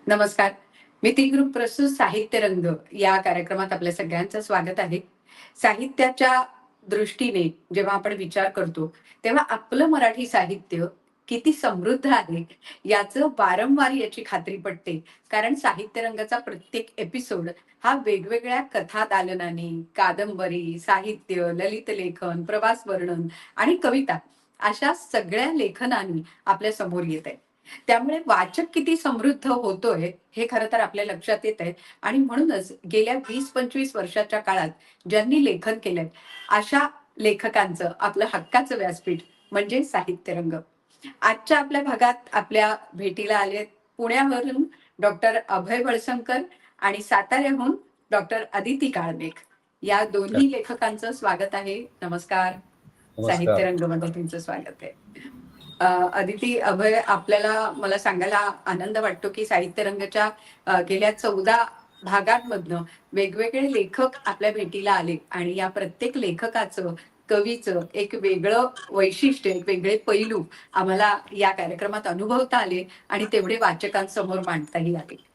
नमस्कार. मिती ग्रुप प्रस्तुत साहित्य रंग या कार्यक्रमात आपल्या सगळ्यांचं स्वागत आहे. साहित्याच्या दृष्टीने जेव्हा आपण विचार करतो, तेव्हा आपलं मराठी साहित्य किती समृद्ध आहे, याचं वारंवार याची खात्री पटते. कारण साहित्य रंगाचा प्रत्येक एपिसोड हा वेगवेगळ्या कथा दालनाने, कादंबरी, साहित्य, ललित लेखन, प्रवास वर्णन आणि कविता अशा सगळ्या लेखनांनी आपल्या समोर येत आहे. त्यामुळे वाचक किती समृद्ध होतोय, हे खरं तर आपल्या लक्षात येत आहे आणि म्हणूनच गेल्या 20-25 वर्षाच्या काळात ज्यांनी लेखन केलंय, अशा लेखकांचं आपलं हक्काचं व्यासपीठ म्हणजे साहित्य रंग. आजच्या आपल्या भागात आपल्या भेटीला आले पुण्यावरून डॉक्टर अभय बळसंकर आणि साताऱ्याहून डॉक्टर अदिती काळमेघ. या दोन्ही लेखकांचं स्वागत आहे. नमस्कार. नमस्कार. साहित्य रंगमध्ये तुमचं स्वागत आहे. अदिती, अभय, आपल्याला मला सांगायला आनंद वाटतो की साहित्य रंगाच्या गेल्या 14 भागांमधनं वेगवेगळे लेखक आपल्या भेटीला आले आणि या प्रत्येक लेखकाचं, कवीचं एक वेगळं वैशिष्ट्य, एक वेगळे पैलू आम्हाला या कार्यक्रमात अनुभवता आले आणि तेवढे वाचकांसमोर मांडताही आले.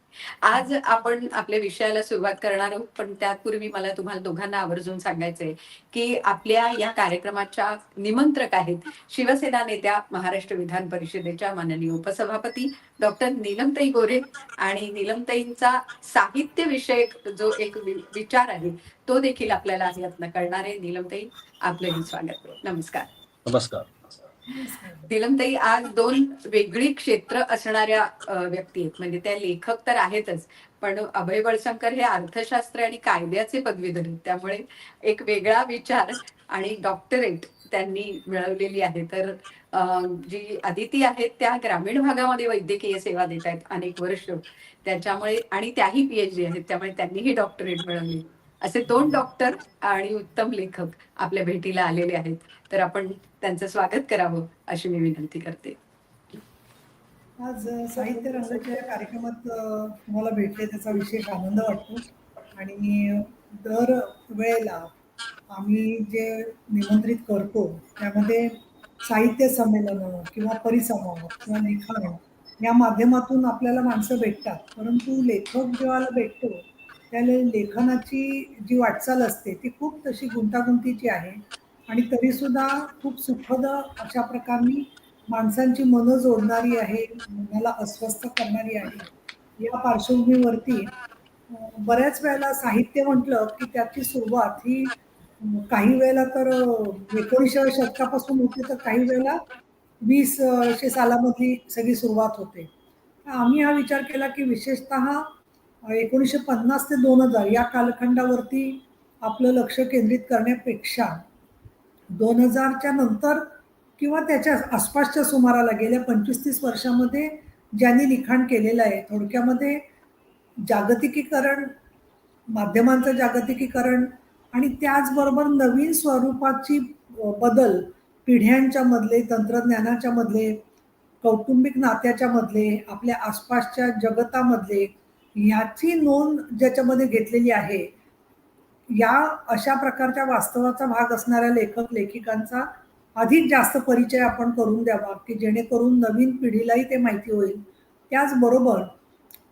आज आपण आपल्या विषयाला सुरुवात करणार आहोत, पण त्यापूर्वी मला तुम्हाला दोघांना आवर्जून सांगायचंय की आपल्या या कार्यक्रमाच्या निमंत्रक आहेत शिवसेना नेत्या, महाराष्ट्र विधान परिषदेच्या माननीय उपसभापती डॉक्टर नीलमताई गोरे. आणि नीलमताईंचा साहित्य विषयक जो एक विचार आहे तो देखील आपल्याला यातनं कळणार आहे. नीलमताई, आपलंही स्वागत आहे. नमस्कार. नमस्कार. नीलमताई, आज दोन वेगळी क्षेत्र असणाऱ्या व्यक्ती आहेत. म्हणजे त्या लेखक तर आहेतच, पण अभय बळसंकर हे अर्थशास्त्र आणि कायद्याचे पदवीधर आहेत. त्यामुळे एक वेगळा विचार आणि डॉक्टरेट त्यांनी मिळवलेली आहे. तर जी अदिती आहेत त्या ग्रामीण भागामध्ये वैद्यकीय सेवा देत आहेत अनेक वर्ष. त्याच्यामुळे आणि त्याही पीएचडी आहेत, त्यामुळे त्यांनीही डॉक्टरेट मिळवली. असे दोन डॉक्टर आणि उत्तम लेखक आपल्या भेटीला आलेले आहेत. तर आपण त्यांचं स्वागत करावं अशी मी विनंती करते. आज साहित्य रंगाच्या या कार्यक्रमात तुम्हाला भेटले त्याचा विशेष आनंद वाटतो. आणि दर वेळेला आम्ही जे निमंत्रित करतो त्यामध्ये साहित्य संमेलनं किंवा परिसंवाद किंवा लिखाण या माध्यमातून आपल्याला माणसं भेटतात. परंतु लेखक जेव्हा भेटतो त्याला लेखनाची जी वाटचाल असते ती खूप तशी गुंतागुंतीची आहे आणि तरीसुद्धा खूप सुखद अशा प्रकारे माणसांची मनं जोडणारी आहे, मनाला अस्वस्थ करणारी आहे. या पार्श्वभूमीवरती बऱ्याच वेळेला साहित्य म्हटलं की त्याची सुरुवात ही काही वेळेला तर 19व्या शतकापासून होते, तर काही वेळेला 20शे सालामधली सगळी सुरुवात होते. तर आम्ही हा विचार केला की विशेषतः 1950 ते 2000 या कालखंडावरती आपलं लक्ष केंद्रित करण्यापेक्षा 2000च्या नंतर किंवा त्याच्या आसपासच्या सुमाराला गेल्या 25-30 वर्षामध्ये ज्यांनी लिखाण केलेलं आहे, थोडक्यामध्ये जागतिकीकरण, माध्यमांचं जागतिकीकरण आणि त्याचबरोबर नवीन स्वरूपाची बदल पिढ्यांच्या मधले, तंत्रज्ञानाच्या मधले, कौटुंबिक नात्याच्या मधले, आपल्या आसपासच्या जगतामधले ह्याची नोंद ज्याच्यामध्ये घेतलेली आहे, या अशा प्रकारच्या वास्तवाचा भाग असणाऱ्या लेखक लेखिकांचा अधिक जास्त परिचय आपण करून द्यावा की जेणेकरून नवीन पिढीलाही ते माहिती होईल. त्याचबरोबर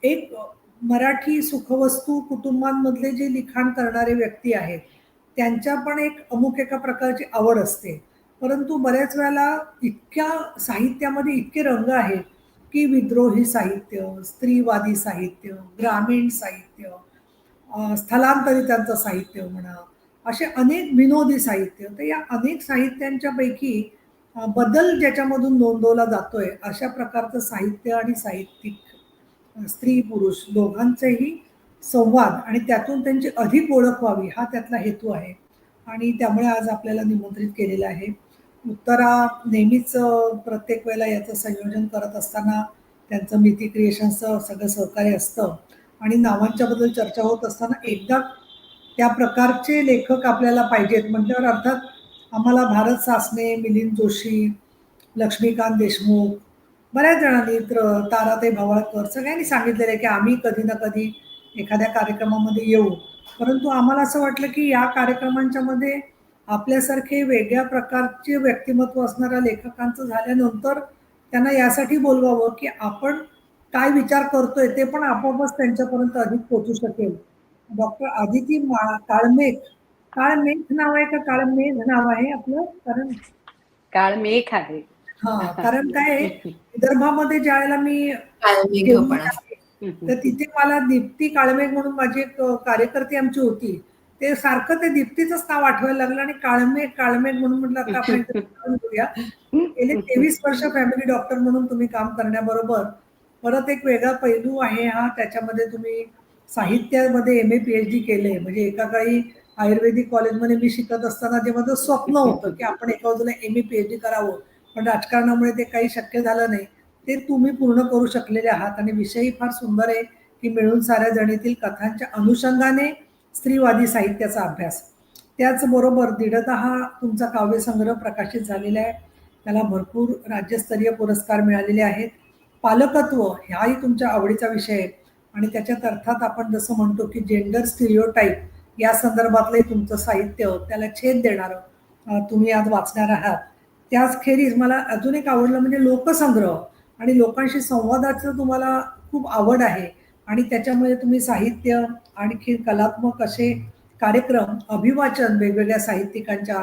एक मराठी सुखवस्तू कुटुंबांमधले जे लिखाण करणारे व्यक्ती आहेत त्यांच्या पण एक अमुक एका प्रकारची आवड असते. परंतु बऱ्याच वेळेला इतक्या साहित्यामध्ये इतके रंग आहेत की विद्रोही साहित्य, स्त्रीवादी साहित्य, ग्रामीण साहित्य, स्थलांतरितांचं साहित्य म्हणा, असे अनेक विनोदी साहित्य. तर या अनेक साहित्यांच्या पैकी बदल ज्याच्यामधून नोंदवला जातोय अशा प्रकारचं साहित्य आणि साहित्यिक, स्त्री पुरुष दोघांचेही संवाद आणि त्यातून त्यांची अधिक ओळख व्हावी हा त्यातला हेतू आहे. आणि त्यामुळे आज आपल्याला निमंत्रित केलेलं आहे. उत्तरा नेहमीच प्रत्येक वेळेला याचं संयोजन करत असताना त्यांचं मिती क्रिएशन्सचं सगळं सहकार्य असतं आणि नावांच्याबद्दल चर्चा होत असताना एकदा त्या प्रकारचे लेखक आपल्याला पाहिजेत म्हटल्यावर अर्थात आम्हाला भारत सासने, मिलिंद जोशी, लक्ष्मीकांत देशमुख, बऱ्याच जणांनी, ताराताई भवाळकर सगळ्यांनी सांगितलेलं आहे की आम्ही कधी ना कधी एखाद्या कार्यक्रमामध्ये येऊ. परंतु आम्हाला असं वाटलं की या कार्यक्रमांच्या मध्ये आपल्यासारखे वेगळ्या प्रकारचे व्यक्तिमत्व असणाऱ्या लेखकांचं झाल्यानंतर त्यांना यासाठी बोलवावं की आपण काय विचार करतोय ते पण आपोआपच त्यांच्यापर्यंत अधिक पोहोचू शकेल. डॉक्टर आदिती काळमेघ, काळमेघ नाव आहे का काळमेघ नाव आहे आपलं? कारण काळमेघ आहे. हां, कारण काय आहे, विदर्भामध्ये ज्यावेळेला मी काळमेघ गेलेली पण असते. आहे, तर तिथे मला दीप्ती काळमेघ म्हणून माझी एक कार्यकर्ती आमची होती. ते सारखं ते दीप्तीचंच नाव आठवायला लागलं आणि काळमेघ, काळमेघ म्हणून म्हटलं आता आपण एकदा विचारून घेऊया. गेले 23 वर्ष फॅमिली डॉक्टर म्हणून तुम्ही काम करण्याबरोबर, परत एक वेगळा पैलू आहे हा, त्याच्यामध्ये तुम्ही साहित्यामध्ये एम-ए, पी-एच-डी केलंय. म्हणजे एका काळी आयुर्वेदिक कॉलेजमध्ये मी शिकत असताना जे माझं स्वप्न होतं, की आपण एका बाजूला एम-ए, पी-एच-डी करावं. पण राजकारणामुळे ते काही शक्य झालं नाही. ते तुम्ही पूर्ण करू शकलेले आहात आणि विषयही फार सुंदर आहे, की मिळून साऱ्या जणीतील कथांच्या अनुषंगाने स्त्रीवादी साहित्याचा अभ्यास. त्याचबरोबर दृढता हा तुमचा काव्यसंग्रह प्रकाशित झालेला आहे. त्याला भरपूर राज्यस्तरीय पुरस्कार मिळालेले आहेत. पालकत्व हाही तुमच्या आवडीचा विषय आहे आणि त्याच्यात अर्थात आपण जसं म्हणतो, की जेंडर स्टिरियोटाइप या संदर्भातलंही तुमचं साहित्य त्याला छेद देणारं तुम्ही आज वाचणार आहात. त्याचखेरीज मला अजून एक आवडलं म्हणजे लोकसंग्रह आणि लोकांशी संवादाचं तुम्हाला खूप आवड आहे आणि त्याच्यामुळे तुम्ही साहित्य आणखी कलात्मक असे कार्यक्रम, अभिवाचन वेगवेगळ्या साहित्यिकांच्या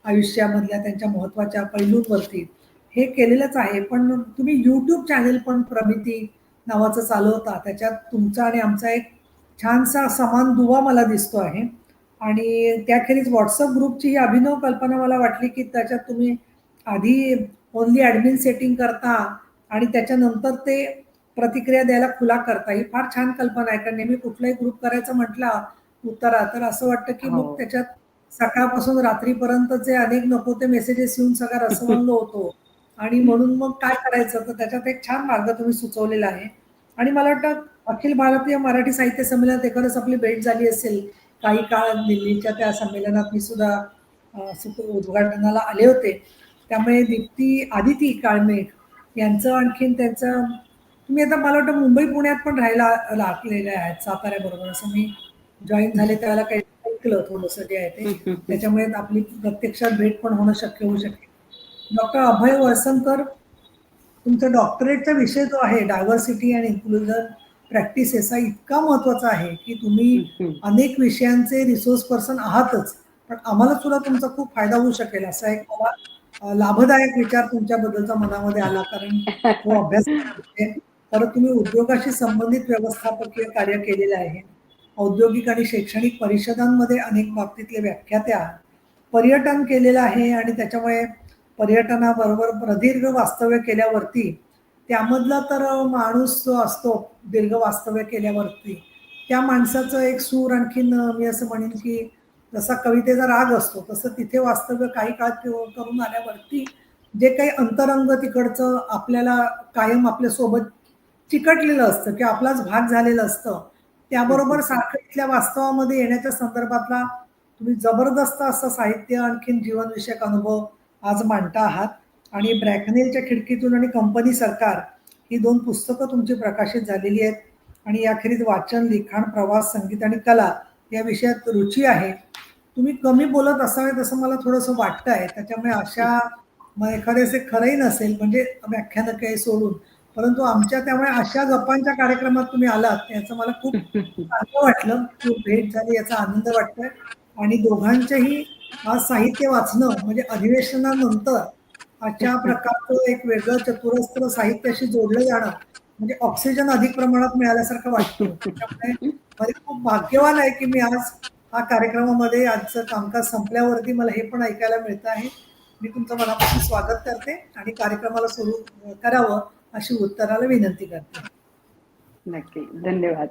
आयुष्यामधल्या त्यांच्या महत्त्वाच्या पैलूंवरती हे केलेलंच आहे. पण तुम्ही YouTube चॅनेल पण प्रमिती नावाचं चालवता. त्याच्यात तुमचा आणि आमचा एक छानसा समान दुवा मला दिसतो आहे आणि त्याखेरीज WhatsApp ग्रुपची ही अभिनव कल्पना मला वाटली, की त्याच्यात तुम्ही आधी ओन्ली ॲडमिन सेटिंग करता आणि त्याच्यानंतर ते प्रतिक्रिया द्यायला खुला करता. ही फार छान कल्पना आहे. कारण नेहमी कुठलाही ग्रुप करायचा म्हटला उतारा, तर असं वाटतं, की मग हो. त्याच्यात सकाळपासून रात्रीपर्यंतचे अनेक नको ते मेसेजेस येऊन सगळा रसवंग होतो आणि म्हणून मग काय करायचं? तर त्याच्यात एक छान मार्ग तुम्ही सुचवलेला आहे आणि मला वाटतं अखिल भारतीय मराठी साहित्य संमेलनात एखादच आपली भेट झाली असेल. काही काळ दिल्लीच्या त्या संमेलनात मी सुद्धा उद्घाटनाला आले होते. त्यामुळे दीप्ती आदिती काळमेघ यांचं आणखीन त्यांचं तुम्ही आता मला वाटतं मुंबई पुण्यात पण राहायला लागलेले आहेत साताऱ्याबरोबर असं मी जॉईन झाले त्यावेळेला काही ऐकलं थोडंसं जे आहे ते. त्याच्यामुळे आपली प्रत्यक्षात भेट पण होणं शक्य होऊ शकेल. डॉक्टर अभय वळसंकर तुमचा डॉक्टरेटचा विषय जो आहे डायव्हर्सिटी अँड इन्क्लुजन प्रॅक्टिसेस हा इतका महत्त्वाचा आहे, की तुम्ही अनेक विषयांचे रिसोर्स पर्सन आहातच. पण आम्हाला सुद्धा तुमचा खूप फायदा होऊ शकेल असा एक मला लाभदायक विचार तुमच्याबद्दलचा मनामध्ये आला. कारण तो अभ्यास आहे. परत तुम्ही उद्योगाशी संबंधित व्यवस्थापकीय कार्य केलेलं आहे. औद्योगिक आणि शैक्षणिक परिषदांमध्ये अनेक बाबतीतले व्याख्याते आहात. पर्यटन केलेलं आहे आणि त्याच्यामुळे पर्यटनाबरोबर प्रदीर्घ वास्तव्य केल्यावरती त्यामधला तर माणूस जो असतो दीर्घ वास्तव्य केल्यावरती त्या माणसाचं एक सूर आणखीन मी असं म्हणेन की जसा कवितेचा राग असतो तसं तिथे वास्तव्य काही काळ करून आल्यावरती जे काही अंतरंग तिकडचं आपल्याला कायम आपल्यासोबत चिकटलेलं असतं किंवा आपलाच भाग झालेलं असतं त्याबरोबर सारखं इथल्या वास्तवामध्ये येण्याच्या संदर्भातला तुम्ही जबरदस्त असं साहित्य आणखीन जीवनविषयक अनुभव आज मांडता आहात आणि ब्रॅकनेलच्या खिडकीतून आणि कंपनी सरकार ही 2 पुस्तकं तुमची प्रकाशित झालेली आहेत आणि याखेरीज वाचन, लिखाण, प्रवास, संगीत आणि कला या विषयात रुची आहे. तुम्ही कमी बोलत असावेत असं मला थोडंसं वाटतंय. त्याच्यामुळे अशा मग एखाद्याचे खरंही नसेल म्हणजे व्याख्यानं काही सोडून, परंतु आमच्या त्यामुळे अशा गप्पांच्या कार्यक्रमात तुम्ही आलात याचं मला खूप चांगलं वाटलं. खूप भेट झाली याचा आनंद वाटतोय आणि दोघांचंही आज साहित्य वाचणं म्हणजे अधिवेशनानंतर अशा प्रकारचं एक वेगळं चतुरस्त्र साहित्याशी जोडलं जाणं म्हणजे ऑक्सिजन अधिक प्रमाणात मिळाल्यासारखं वाटतं. त्याच्यामुळे मला खूप भाग्यवान आहे, की मी आज हा कार्यक्रमामध्ये आजचं कामकाज संपल्यावरती मला हे पण ऐकायला मिळतं आहे. मी तुमचं मनापासून स्वागत करते आणि कार्यक्रमाला सुरू करावं अशी उत्तराला विनंती करते. नक्की. धन्यवाद.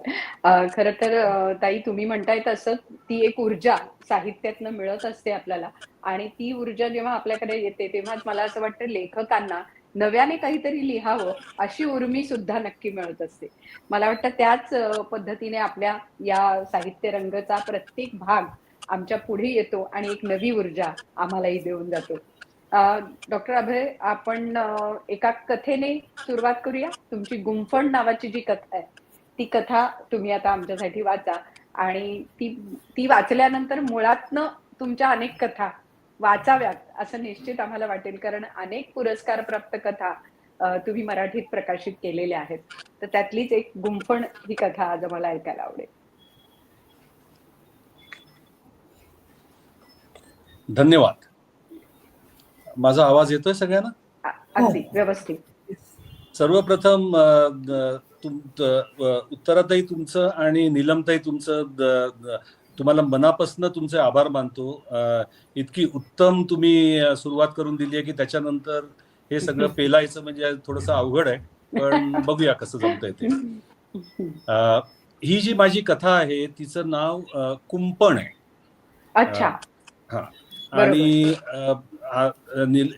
खरं तर ताई तुम्ही म्हणताय तसं ती एक ऊर्जा साहित्यातनं मिळत असते आपल्याला आणि ती ऊर्जा जेव्हा आपल्याकडे येते तेव्हाच मला असं वाटतं लेखकांना नव्याने काहीतरी लिहावं अशी उर्मी सुद्धा नक्की मिळत असते. मला वाटतं त्याच पद्धतीने आपल्या या साहित्य रंगचा प्रत्येक भाग आमच्या पुढे येतो आणि एक नवी ऊर्जा आम्हालाही देऊन जातो. डॉक्टर अभय आपण एका कथेने सुरुवात करूया. तुमची गुंफण नावाची जी कथा आहे ती कथा तुम्ही आता आमच्यासाठी वाचा आणि ती ती वाचल्यानंतर मुळातनं तुमच्या अनेक कथा वाचाव्यात असं निश्चित आम्हाला वाटेल कारण अनेक पुरस्कार प्राप्त कथा तुम्ही मराठीत प्रकाशित केलेल्या आहेत. तर त्यातलीच एक गुंफण ही कथा आज आम्हाला ऐकायला आवडेल. धन्यवाद. माझा आवाज येतोय सगळ्यांना? अगदी व्यवस्थित. सर्वप्रथम उत्तराताई तुमचं आणि नीलमताई तुमचं तुम्हाला मनापासून तुमचे आभार मानतो. इतकी उत्तम तुम्ही सुरुवात करून दिली आहे की त्याच्यानंतर हे सगळं पेलायचं म्हणजे थोडंसं अवघड आहे, पण बघूया कसं जमतंय ते. ही जी माझी कथा आहे तिचं नाव कुंपण आहे. अच्छा. हा. आणि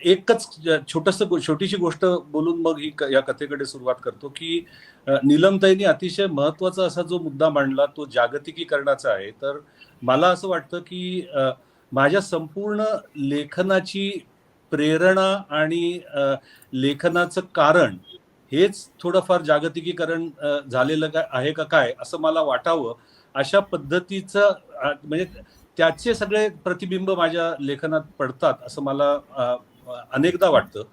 एकच छोटीशी गोष्ट बोलून मग या कथेकडे सुरुवात करतो की नीलमताईंनी अतिशय महत्वाचा असा जो मुद्दा मांडला तो जागतिकीकरणाचा आहे. तर मला असं वाटतं की माझ्या संपूर्ण लेखनाची प्रेरणा आणि लेखनाचं कारण हेच थोडंफार जागतिकीकरण झालेलं आहे का काय असं मला वाटावं. अशा पद्धतीचं म्हणजे त्याचे सगळे प्रतिबिंब माझ्या लेखनात पडतात असं मला अनेकदा वाटतं.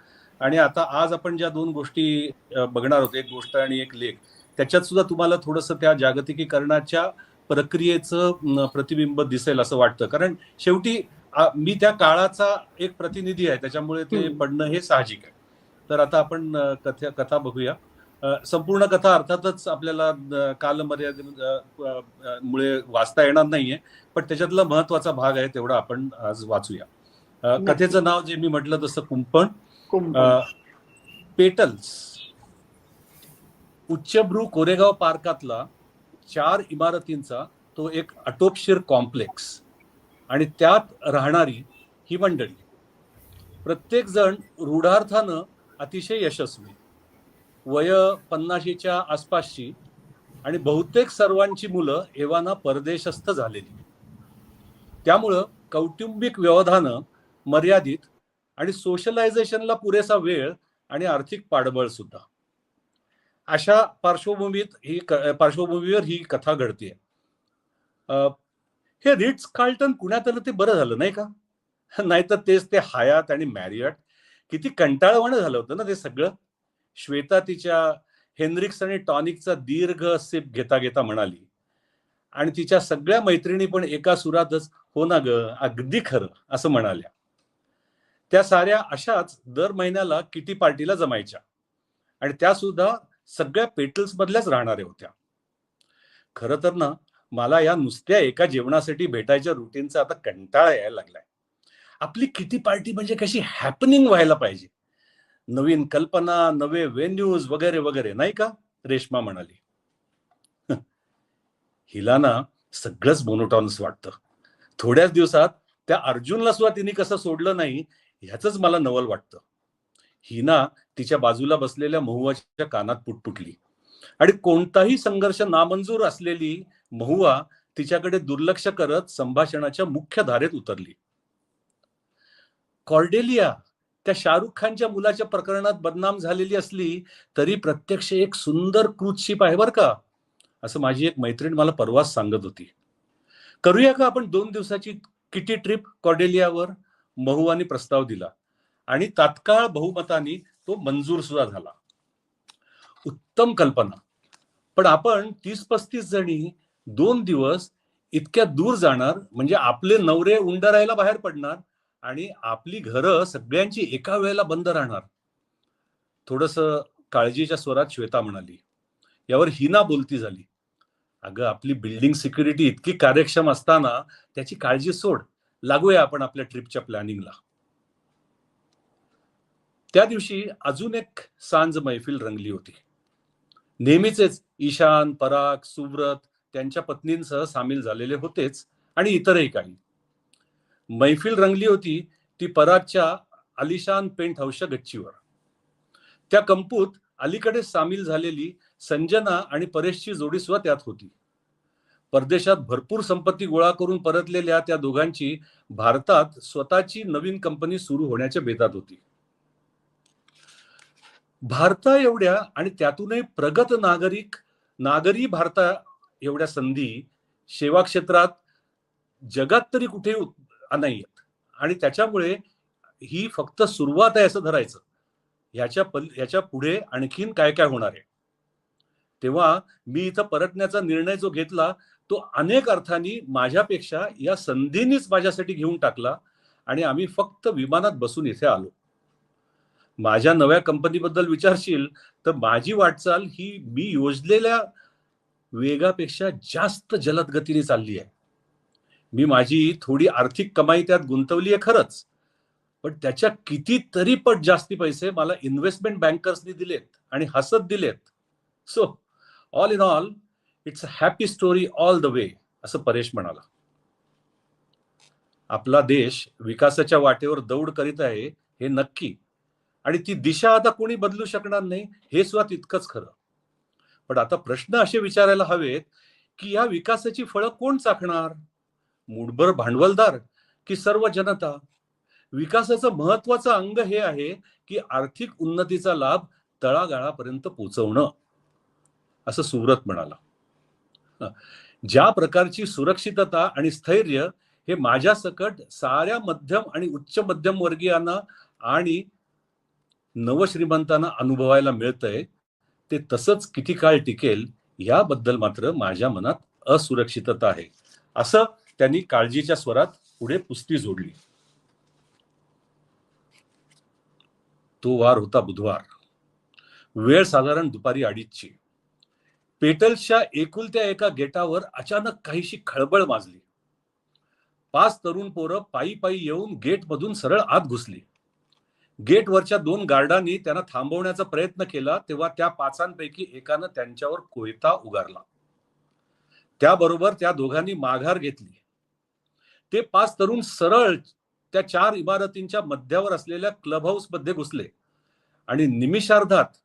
आणि आता आज आपण ज्या दोन गोष्टी बघणार आहोत, एक गोष्ट आणि एक लेख, त्याच्यात सुद्धा तुम्हाला थोडंसं त्या जागतिकीकरणाच्या प्रक्रियेचं प्रतिबिंब दिसेल असं वाटतं. कारण शेवटी मी त्या काळाचा एक प्रतिनिधी आहे, त्याच्यामुळे ते पडणं हे साहजिक आहे. तर आता आपण कथा बघूया. संपूर्ण कथा अर्थातच आपल्याला कालमर्यादेमुळे वाचता येणार नाहीये, पण त्याच्यातला महत्वाचा भाग आहे तेवढा आपण आज वाचूया. कथेचं नाव जे मी म्हटलं तसं कुंपण. पेटल्स उच्चभ्रू कोरेगाव पार्कातला 4 इमारतींचा तो एक अटोपशीर कॉम्प्लेक्स आणि त्यात राहणारी ही मंडळी, प्रत्येक जण रूढार्थानं अतिशय यशस्वी, वय 50च्या आसपासची, आणि बहुतेक सर्वांची मुलं एव्हाना परदेशस्थ झालेली. त्यामुळं कौटुंबिक व्यवधानं मर्यादित आणि सोशलायझेशनला पुरेसा वेळ आणि आर्थिक पाठबळ सुद्धा. अशा पार्श्वभूमीवर ही कथा घडते. हे रिट्स कार्ल्टन पुण्यात आलं ते बरं झालं नाही का? नाहीतर तेच ते हयात आणि मॅरियट किती कंटाळवाणं झालं होतं ना ते सगळं. श्वेता तिच्या हेनरिक्स आणि टॉनिकचा दीर्घ सिप घेता घेता म्हणाली, आणि तिच्या सगळ्या मैत्रिणी पण एका सुरातच हो ना ग, अगदी खरं असं म्हणाल्या. त्या साऱ्या अशाच दर महिन्याला किटी पार्टीला जमायच्या, आणि त्या सुद्धा सगळ्या पेटल्स मधल्याच राहणाऱ्या होत्या. खरं तर ना, मला या नुसत्या एका जेवणासाठी भेटायच्या रुटीनचा आता कंटाळा यायला लागलाय. आपली किटी पार्टी म्हणजे कशी हॅपनिंग व्हायला पाहिजे, नवीन कल्पना, नवे वेन्यूज वगैरे वगैरे, नाही का? रेश्मा म्हणाली. हिला ना सगळंच मोनोटॉनस वाटतं. थोड्याच दिवसात त्या अर्जुनला सुद्धा तिने कसं सोडलं नाही ह्याच मला नवल वाटतं. ही ना तिच्या बाजूला बसलेल्या महुआच्या कानात पुटपुटली, आणि कोणताही संघर्ष नामंजूर असलेली महुआ तिच्याकडे दुर्लक्ष करत संभाषणाच्या मुख्य धारेत उतरली. कॉर्डेलिया त्या शाहरुख खानच्या मुलाच्या प्रकरणात बदनाम झालेली असली तरी प्रत्यक्ष एक सुंदर क्रूज शिप आहे बर का, असं माझी एक मैत्रीण मला परवाच सांगत होती. करूया का आपण 2 दिवसाची किटी ट्रिप कॉर्डेलियावर? महुआने प्रस्ताव दिला, आणि तात्काळ बहुमताने तो मंजूर सुद्धा झाला. उत्तम कल्पना, पण आपण 30-35 जणी 2 दिवस इतक्या दूर जाणार म्हणजे आपले नवरे उंडरायला बाहेर पडणार आणि आपली घरं सगळ्यांची एका वेळेला बंद राहणार. थोडस काळजीच्या स्वरात श्वेता म्हणाली. यावर हिना बोलती झाली. अगं, आपली बिल्डिंग सिक्युरिटी इतकी कार्यक्षम असताना त्याची काळजी सोड, लागूया आपण आपल्या ट्रिपच्या प्लॅनिंगला. त्या दिवशी अजून एक सांज मैफिल रंगली होती. नेहमीचेच ईशान, पराग, सुव्रत त्यांच्या पत्नींसह सामील झालेले होतेच, आणि इतरही काही. मैफिल रंगली होती ती परागच्या आलिशान पेंट हाऊसच्या गच्चीवर. त्या कंपूत अलीकडे सामील झालेली संजना आणि परेशची जोडी सुद्धा त्यात होती. परदेशात भरपूर संपत्ती गोळा करून परतलेल्या त्या दोघांची भारतात स्वतःची नवीन कंपनी सुरू होण्याच्या बेतात होती. भारता एवढ्या आणि त्यातूनही प्रगत नागरी भारता एवढ्या संधी सेवा क्षेत्रात जगात तरी कुठे नाहीयेत, आणि त्याच्यामुळे ही फक्त सुरुवात आहे असं धरायचं. ह्याच्या पुढे आणखीन काय काय होणार आहे. तेव्हा मी इथं परतण्याचा निर्णय जो घेतला तो अनेक अर्थांनी माझ्यापेक्षा या संधीनीच माझ्यासाठी घेऊन टाकला आणि आम्ही फक्त विमानात बसून इथे आलो. माझ्या नव्या कंपनीबद्दल विचारशील तर माझी वाटचाल ही मी योजलेल्या वेगापेक्षा जास्त जलद गतीने चालली आहे. मी माझी थोडी आर्थिक कमाई त्यात गुंतवली आहे खरंच, पण त्याच्या कितीतरी पट जास्ती पैसे मला इन्व्हेस्टमेंट बँकर्सनी दिलेत आणि हसत दिलेत. So all in all it's a happy story all the way, असं परेश म्हणाला. आपला देश विकासाच्या वाटेवर दौड करीत आहे हे नक्की, आणि ती दिशा आता कोणी बदलू शकणार नाही हे सुद्धा तितकंच खरं. पण आता प्रश्न असे विचारायला हवेत की या विकासाची फळं कोण चाखणार? मूठभर भांडवलदार की सर्व जनता? विकासाचं महत्वाचं अंग हे आहे की आर्थिक उन्नतीचा लाभ तळागाळापर्यंत पोहोचवणं, असं सुव्रत म्हणाला. ज्या प्रकारची सुरक्षितता आणि स्थैर्य हे माझ्या सकट साऱ्या मध्यम आणि उच्च मध्यम वर्गीयांना आणि नवश्रीमंतांना अनुभवायला मिळतंय ते तसंच किती काळ टिकेल याबद्दल मात्र माझ्या मनात असुरक्षितता आहे, असं त्यांनी काळजीच्या स्वरात पुढे पुस्ती जोडली. तो वार होता बुधवार. वेळ साधारण दुपारी 2:30ची. पेटल्सच्या एकुलत्या एका गेटावर अचानक काहीशी खळबळ माजली. 5 तरुण पोरं पायी पायी येऊन गेटमधून सरळ आत घुसली. गेटवरच्या 2 गार्डांनी त्यांना थांबवण्याचा प्रयत्न केला तेव्हा त्या 5 एकानं त्यांच्यावर कोयता उगारला. त्याबरोबर त्या दोघांनी माघार घेतली. ते 5 तरुण सरळ त्या 4 इमारतींच्या मध्यावर असलेल्या क्लब हाऊस मध्ये घुसले आणि निमिषार्धात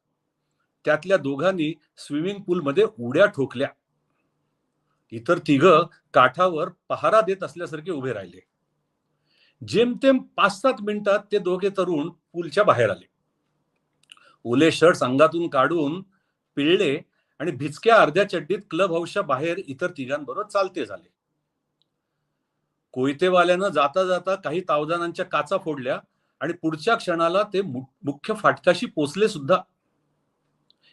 त्यातल्या दोघांनी स्विमिंग पूल मध्ये उड्या ठोकल्या. इतर 3 काठावर पहारा देत असल्यासारखे उभे राहिले. जेमतेम 5-7 मिनिटात ते दोघे तरुण पूलच्या बाहेर आले. ओले शर्ट्स अंगातून काढून पिळले आणि भिजक्या अर्ध्या चड्डीत क्लब हाऊसच्या बाहेर इतर 3 चालते झाले. कोयतेवाल्यानं जाता जाता काही तावदानांच्या काचा फोडल्या आणि पुढच्या क्षणाला ते मुख्य फाटकाशी पोचले सुद्धा.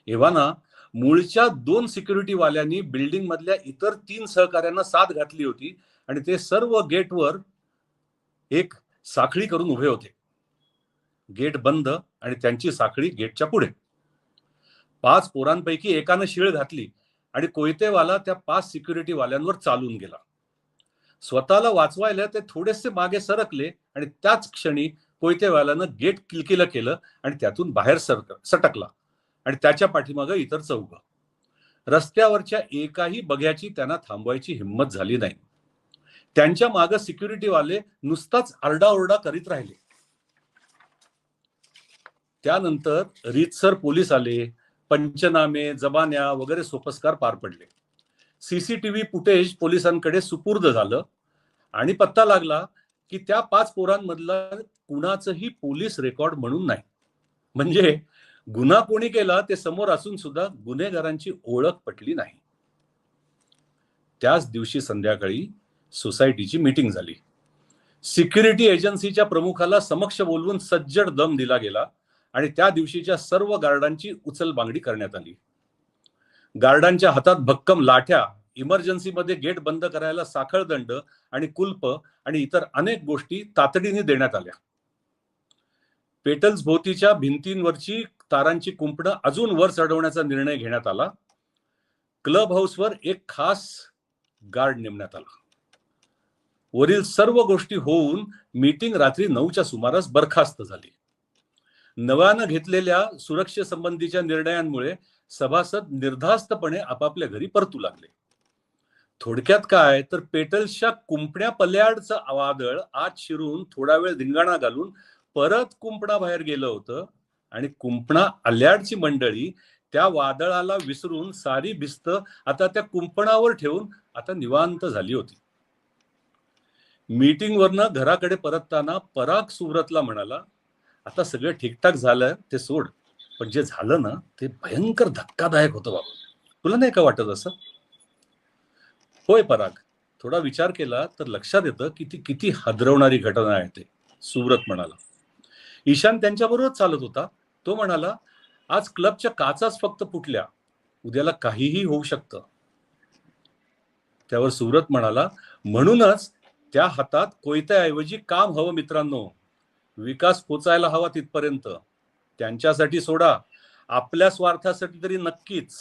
एव्हाना मूळच्या 2 सिक्युरिटी वाल्यांनी बिल्डिंग मधल्या इतर 3 सहकाऱ्यांना साथ घातली होती आणि ते सर्व गेटवर एक साखळी करून उभे होते. गेट बंद आणि त्यांची साखळी गेटच्या पुढे. 5 पोरांपैकी एकानं शिळ घातली आणि कोयतेवाला त्या 5 सिक्युरिटी वाल्यांवर चालून गेला. स्वतःला वाचवायला ते थोडेसे मागे सरकले आणि त्याच क्षणी कोयतेवाल्यानं गेट किलकिलं केलं आणि त्यातून बाहेर सटकला आणि त्याच्या पाठीमागं इतर 4. रस्त्यावरच्या एकाही बघ्याची त्यांना थांबवायची हिंमत झाली नाही. त्यांच्या मागे सिक्युरिटीवाले नुसताच आरडाओरडा करीत राहिले. त्यानंतर रीतसर पोलीस आले. पंचनामे, जबान्या वगैरे सोपस्कार पार पडले. सीसीटीव्ही फुटेज पोलिसांकडे सुपूर्द झालं आणि पत्ता लागला की त्या 5 पोरांमधला कुणाचंही पोलीस रेकॉर्ड म्हणून नाही. म्हणजे गुन्हा कोणी केला ते समोर असून सुद्धा गुन्हेगारांची ओळख पटली नाही. त्याच दिवशी संध्याकाळी सोसायटीची मीटिंग झाली. सिक्युरिटी एजन्सीच्या प्रमुखाला समक्ष बोलवून सज्जड दम दिला गेला आणि त्या दिवशीच्या सर्व गार्डांची उचलबांगडी करण्यात आली. गार्डांच्या हातात भक्कम लाठ्या, इमर्जन्सीमध्ये गेट बंद करायला साखळदंड आणि कुल्प आणि इतर अनेक गोष्टी तातडीने देण्यात आल्या. पेटल्स भोवतीच्या भिंतींवरची तारांची कुंपणं अजून वर चढवण्याचा निर्णय घेण्यात आला. क्लब हाऊसवर एक खास गार्ड नेमण्यात आला. वरील सर्व गोष्टी होऊन मीटिंग रात्री 9च्या सुमारास बरखास्त झाली. नव्यानं घेतलेल्या सुरक्षेसंबंधीच्या निर्णयांमुळे सभासद निर्धास्तपणे आपापल्या घरी परतू लागले. थोडक्यात काय तर पेटल्सच्या कुंपण्या पल्याडचं वादळ आत शिरून थोडा वेळ धिंगाणा घालून परत कुंपणा बाहेर गेलं होतं आणि कुंपणा अल्याडची मंडळी त्या वादळाला विसरून सारी भिस्त आता त्या कुंपणावर ठेवून आता निवांत झाली होती. मीटिंगवरनं घराकडे परतताना पराग सुव्रतला म्हणाला, आता सगळं ठीकठाक झालं ते सोड, पण जे झालं ना ते भयंकर धक्कादायक होतं बाबा. तुला नाही का वाटत असं? होय पराग, थोडा विचार केला तर लक्षात येतं की ती किती हादरवणारी घटना आहे ते, सुव्रत म्हणाला. ईशान त्यांच्याबरोबर चालत होता तो म्हणाला, आज क्लबच्या काचाच फक्त फुटल्या, उद्याला काहीही होऊ शकतं. त्यावर सुरत म्हणाला, म्हणूनच त्या हातात कोयत्याऐवजी काम हवं मित्रांनो. विकास पोचायला हवा तिथपर्यंत. त्यांच्यासाठी सोडा, आपल्या स्वार्थासाठी तरी नक्कीच.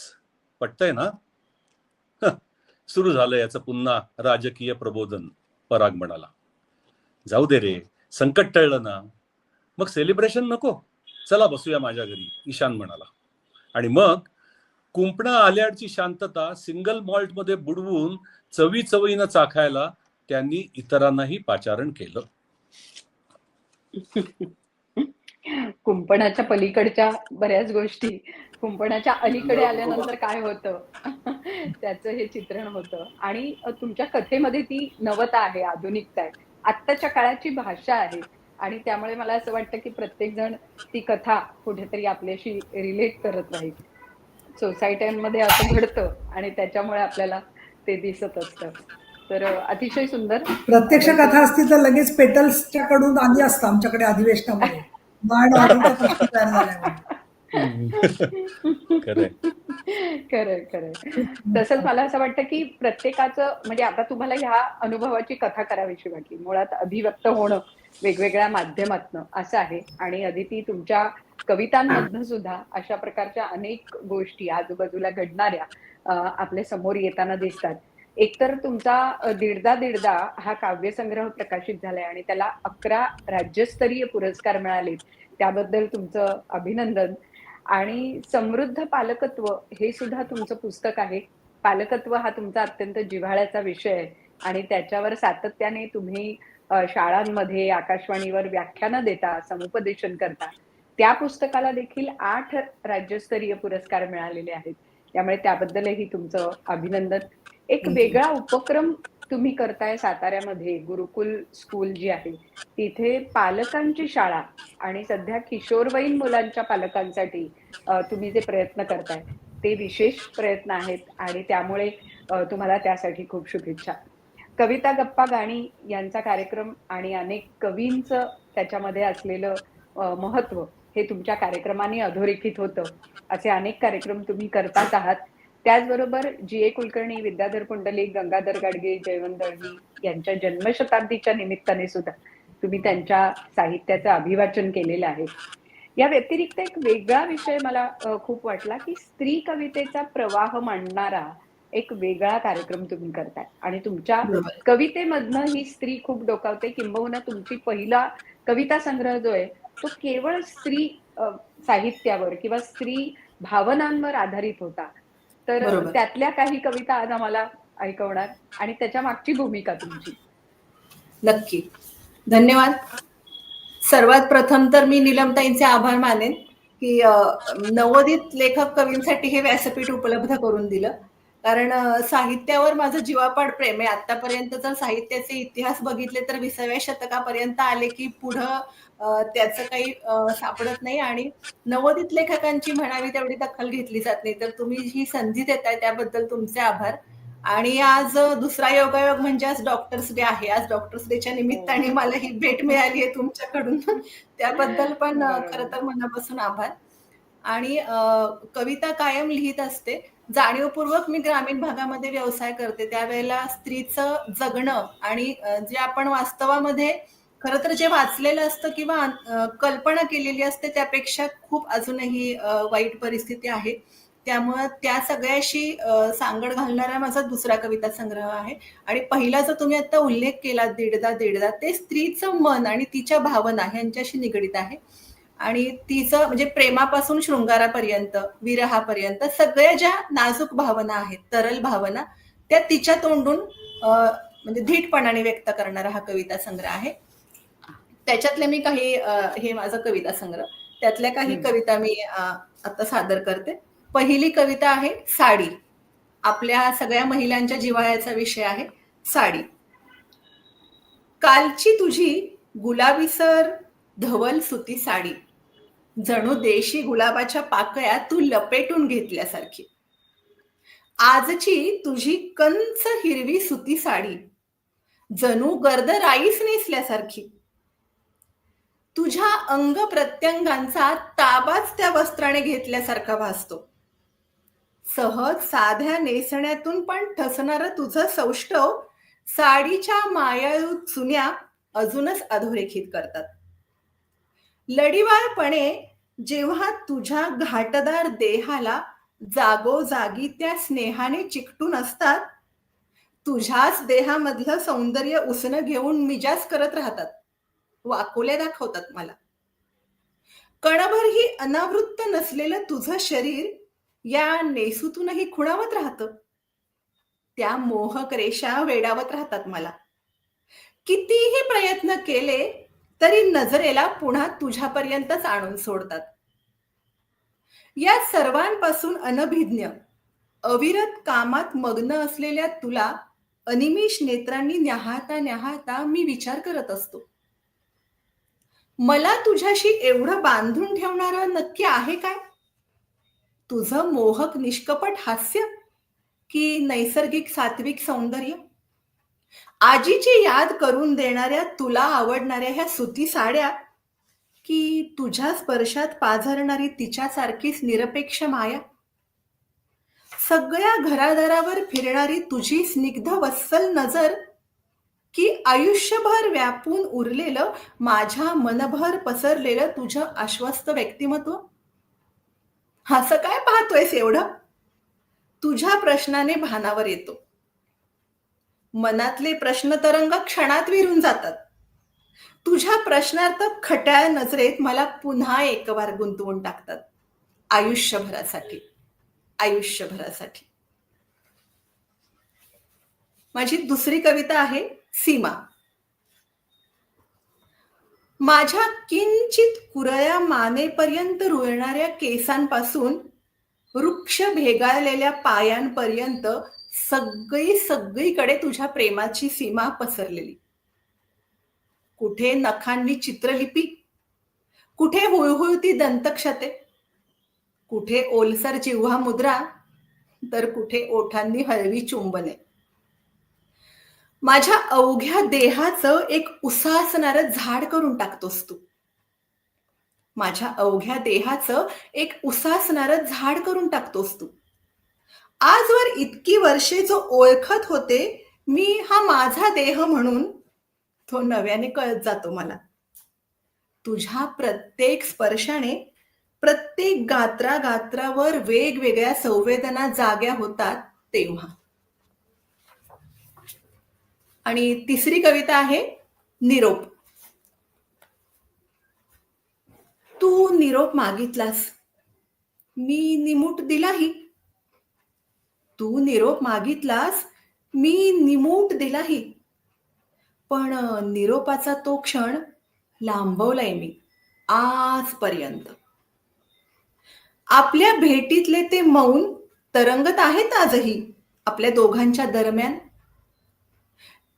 पटतंय ना? सुरू झालं याचं पुन्हा राजकीय प्रबोधन. पराग म्हणाला, जाऊ दे रे, संकट टळलं ना, मग सेलिब्रेशन नको, चला बसूया माझ्या घरी, ईशान म्हणाला. आणि मग कुंपणा आल्याडची शांतता सिंगल मॉल्ट मध्ये बुडवून चवी चवीनं चाखायला त्यांनी इतरांनाही पाचारण केलं. कुंपणाच्या पलीकडच्या बऱ्याच गोष्टी, कुंपणाच्या अलीकडे आल्यानंतर काय होतं त्याचं हे चित्रण होतं. आणि तुमच्या कथेमध्ये ती नवता आहे, आधुनिकता आहे, आत्ताच्या काळाची भाषा आहे. आणि त्यामुळे मला असं वाटतं की प्रत्येक जण ती कथा कुठेतरी आपल्याशी रिलेट करत राहील. सोसायट्यांमध्ये असं घडतं आणि त्याच्यामुळे आपल्याला ते दिसत असतं. तर अतिशय सुंदर. प्रत्यक्ष कथा असती तर लगेच पेटल्सच्या कडून आली असतं आमच्याकडे अधिवेशनामध्ये. मांड ऑर्डरचा प्रश्न तयार झाल्यामुळे. खरंय. खरंय खरंय. तसंच मला असं वाटतं की प्रत्येकाचं म्हणजे आता तुम्हाला ह्या अनुभवाची कथा करावीशी वाटली. मुळात अभिव्यक्त होणं वेगवेगळ्या माध्यमातनं असं आहे. आणि अदिती, तुमच्या कवितांमधनं सुद्धा अशा प्रकारच्या अनेक गोष्टी आजूबाजूला घडणाऱ्या आपल्या समोर येताना दिसतात. एकतर तुमचा दीडदा दीडदा हा काव्यसंग्रह प्रकाशित झालाय आणि त्याला 11 राज्यस्तरीय पुरस्कार मिळाले. त्याबद्दल तुमचं अभिनंदन. आणि समृद्ध पालकत्व हे सुद्धा तुमचं पुस्तक आहे. पालकत्व हा तुमचा अत्यंत जिव्हाळ्याचा विषय आहे आणि त्याच्यावर सातत्याने तुम्ही शाळांमध्ये, आकाशवाणीवर व्याख्यानं देता, समुपदेशन करता. त्या पुस्तकाला देखील 8 राज्यस्तरीय पुरस्कार मिळालेले आहेत. त्यामुळे त्याबद्दलही तुमचं अभिनंदन. एक वेगळा उपक्रम तुम्ही करताय साताऱ्यामध्ये, गुरुकुल स्कूल जी आहे तिथे पालकांची शाळा आणि सध्या किशोरवयीन मुलांच्या पालकांसाठी तुम्ही जे प्रयत्न करताय ते विशेष प्रयत्न आहेत आणि त्यामुळे तुम्हाला त्यासाठी खूप शुभेच्छा. कविता गप्पा गाणी यांचा कार्यक्रम आणि अनेक कवींचं त्याच्यामध्ये असलेलं महत्व हे तुमच्या कार्यक्रमाने अधोरेखित होतं. असे अनेक कार्यक्रम तुम्ही करताच आहात. त्याचबरोबर जी.ए. कुलकर्णी, विद्याधर पुंडलिक, गंगाधर गाडगे, जयवंत दळवी यांच्या जन्मशताब्दीच्या निमित्ताने सुद्धा तुम्ही त्यांच्या साहित्याचं अभिवाचन केलेलं आहे. या व्यतिरिक्त एक वेगळा विषय मला खूप वाटला की स्त्री कवितेचा प्रवाह मांडणारा एक वेगळा कार्यक्रम तुम्ही करताय आणि तुमच्या बरोबर. कवितेमधनं ही स्त्री खूप डोकावते. किंबहुना तुमची पहिला कविता संग्रह जो आहे तो केवळ स्त्री साहित्यावर किंवा स्त्री भावनांवर आधारित होता. तर बरोबर. त्यातल्या काही कविता आज आम्हाला ऐकवणार आणि त्याच्या मागची भूमिका तुमची. नक्की. धन्यवाद. सर्वात प्रथम तर मी नीलमताईंचे आभार मानेन की नवोदित लेखक कवींसाठी हे व्यासपीठ उपलब्ध करून दिलं. कारण साहित्यावर माझं जीवापाड प्रेम आहे. आतापर्यंत जर साहित्याचे इतिहास बघितले तर 20व्या शतकापर्यंत आले की पुढं त्याचं काही सापडत नाही आणि नवोदित लेखकांची म्हणावी तेवढी दखल घेतली जात नाही. तर तुम्ही ही संधी देताय त्याबद्दल तुमचे आभार. आणि आज दुसरा योगायोग म्हणजे आज डॉक्टर्स डे आहे. आज डॉक्टर्स डेच्या निमित्ताने मला ही भेट मिळाली आहे तुमच्याकडून. त्याबद्दल पण खरं तर मनापासून आभार. आणि कविता कायम लिहित असते. जाणीवपूर्वक मी ग्रामीण भागामध्ये व्यवसाय करते. त्यावेळेला स्त्रीचं जगणं आणि जे आपण वास्तवामध्ये खरं तर जे वाचलेलं असतं किंवा कल्पना केलेली असते त्यापेक्षा खूप अजूनही वाईट परिस्थिती आहे. त्यामुळं त्या सगळ्याशी सांगड घालणारा माझा दुसरा कविता संग्रह आहे. आणि पहिला जो तुम्ही आता उल्लेख केला दीडदा दीडदा, ते स्त्रीचं मन आणि तिच्या भावना ह्यांच्याशी निगडीत आहे. आणि तिचं म्हणजे प्रेमापासून शृंगारापर्यंत, विरहापर्यंत सगळ्या ज्या नाजूक भावना आहेत, तरल भावना, त्या तिच्या तोंडून म्हणजे धीटपणाने व्यक्त करणारा हा कविता संग्रह आहे. त्याच्यातले मी काही हे माझा कविता संग्रह, त्यातल्या काही कविता मी आता सादर करते. पहिली कविता आहे साडी. आपल्या सगळ्या महिलांच्या जिव्हाळ्याचा विषय आहे साडी. कालची तुझी गुलाबीसर धवल सुती साडी, जणू देशी गुलाबाच्या पाकळ्या तू लपेटून घेतल्यासारखी. आजची तुझी कंच हिरवी सुती साडी, जणू गर्द राईस नेसल्यासारखी. तुझ्या अंग प्रत्यंगांचा ताबाच त्या वस्त्राने घेतल्यासारखा भासतो. सहज साध्या नेसण्यातून पण ठसणारं तुझं सौष्ठव साडीच्या मायाळू चुन्या अजूनच अधोरेखित करतात. लढिवाळपणे जेव्हा तुझ्या घाटदार देहाला जागोजागी त्या स्नेहाने चिकटून असतात, तुझ्याच देहामधलं सौंदर्य उसनं घेऊन मिजाज करत राहतात, वाकोल्या दाखवतात मला. कणभरही अनावृत्त नसलेलं तुझं शरीर या नेसूतूनही खुणावत राहतं. त्या मोहक रेषा वेडावत राहतात मला. कितीही प्रयत्न केले तरी नजरेला पुन्हा तुझ्यापर्यंतच आणून सोडतात. या सर्वांपासून अनभिज्ञ अविरत कामात मग्न असलेल्या तुला अनिमिष नेत्रांनी न्याहाळता न्याहाळता मी विचार करत असतो, मला तुझ्याशी एवढं बांधून ठेवणारं नक्की आहे काय? तुझं मोहक निष्कपट हास्य की नैसर्गिक सात्विक सौंदर्य? आजीची याद करून देणाऱ्या तुला आवडणाऱ्या ह्या सुती साड्या की तुझ्या स्पर्शात पाझरणारी तिच्यासारखीच निरपेक्ष माया? सगळ्या घरादारावर फिरणारी तुझी स्निग्ध वत्सल नजर की आयुष्यभर व्यापून उरलेलं माझ्या मनभर पसरलेलं तुझं आश्वस्त व्यक्तिमत्व? असं काय पाहतोयस एवढं? तुझ्या प्रश्नाने भानावर येतो. मनातले प्रश्न तरंग क्षणात विरून जातात. तुझ्या प्रश्नार्थक खट्याळ नजरेत मला पुन्हा एकवार गुंतवून टाकतात. आयुष्यभरासाठी. आयुष्यभरासाठी. माझी दुसरी कविता आहे सीमा. माझ्या किंचित कुरळ्या मानेपर्यंत रुळणाऱ्या केसांपासून वृक्ष भेगाळलेल्या पायांपर्यंत सगळीकडे तुझ्या प्रेमाची सीमा पसरलेली. कुठे नखांनी चित्रलिपी, कुठे हुळहुळती दंतक्षते, कुठे ओलसर जिव्हा मुद्रा, तर कुठे ओठांनी हळवी चुंबने. माझ्या अवघ्या देहाचं एक उसासणारं झाड करून टाकतोस तू. माझ्या अवघ्या देहाचं एक उसासणारं झाड करून टाकतोस तू. आजवर इतकी वर्षे जो ओळखत होते मी हा माझा देह म्हणून, तो नव्याने कळत जातो मला. तुझ्या प्रत्येक स्पर्शाने प्रत्येक गात्रागात्रावर वेगवेगळ्या संवेदना जाग्या होतात तेव्हा. आणि तिसरी कविता आहे निरोप. तू निरोप मागितलास, मी निमूट दिलाही. तू निरोप मागितलास, मी निमूट दिलाही. पण निरोपाचा तो क्षण लांबवलाय मी आजपर्यंत. आपल्या भेटीतले ते मौन तरंगत आहेत आजही आपल्या दोघांच्या दरम्यान.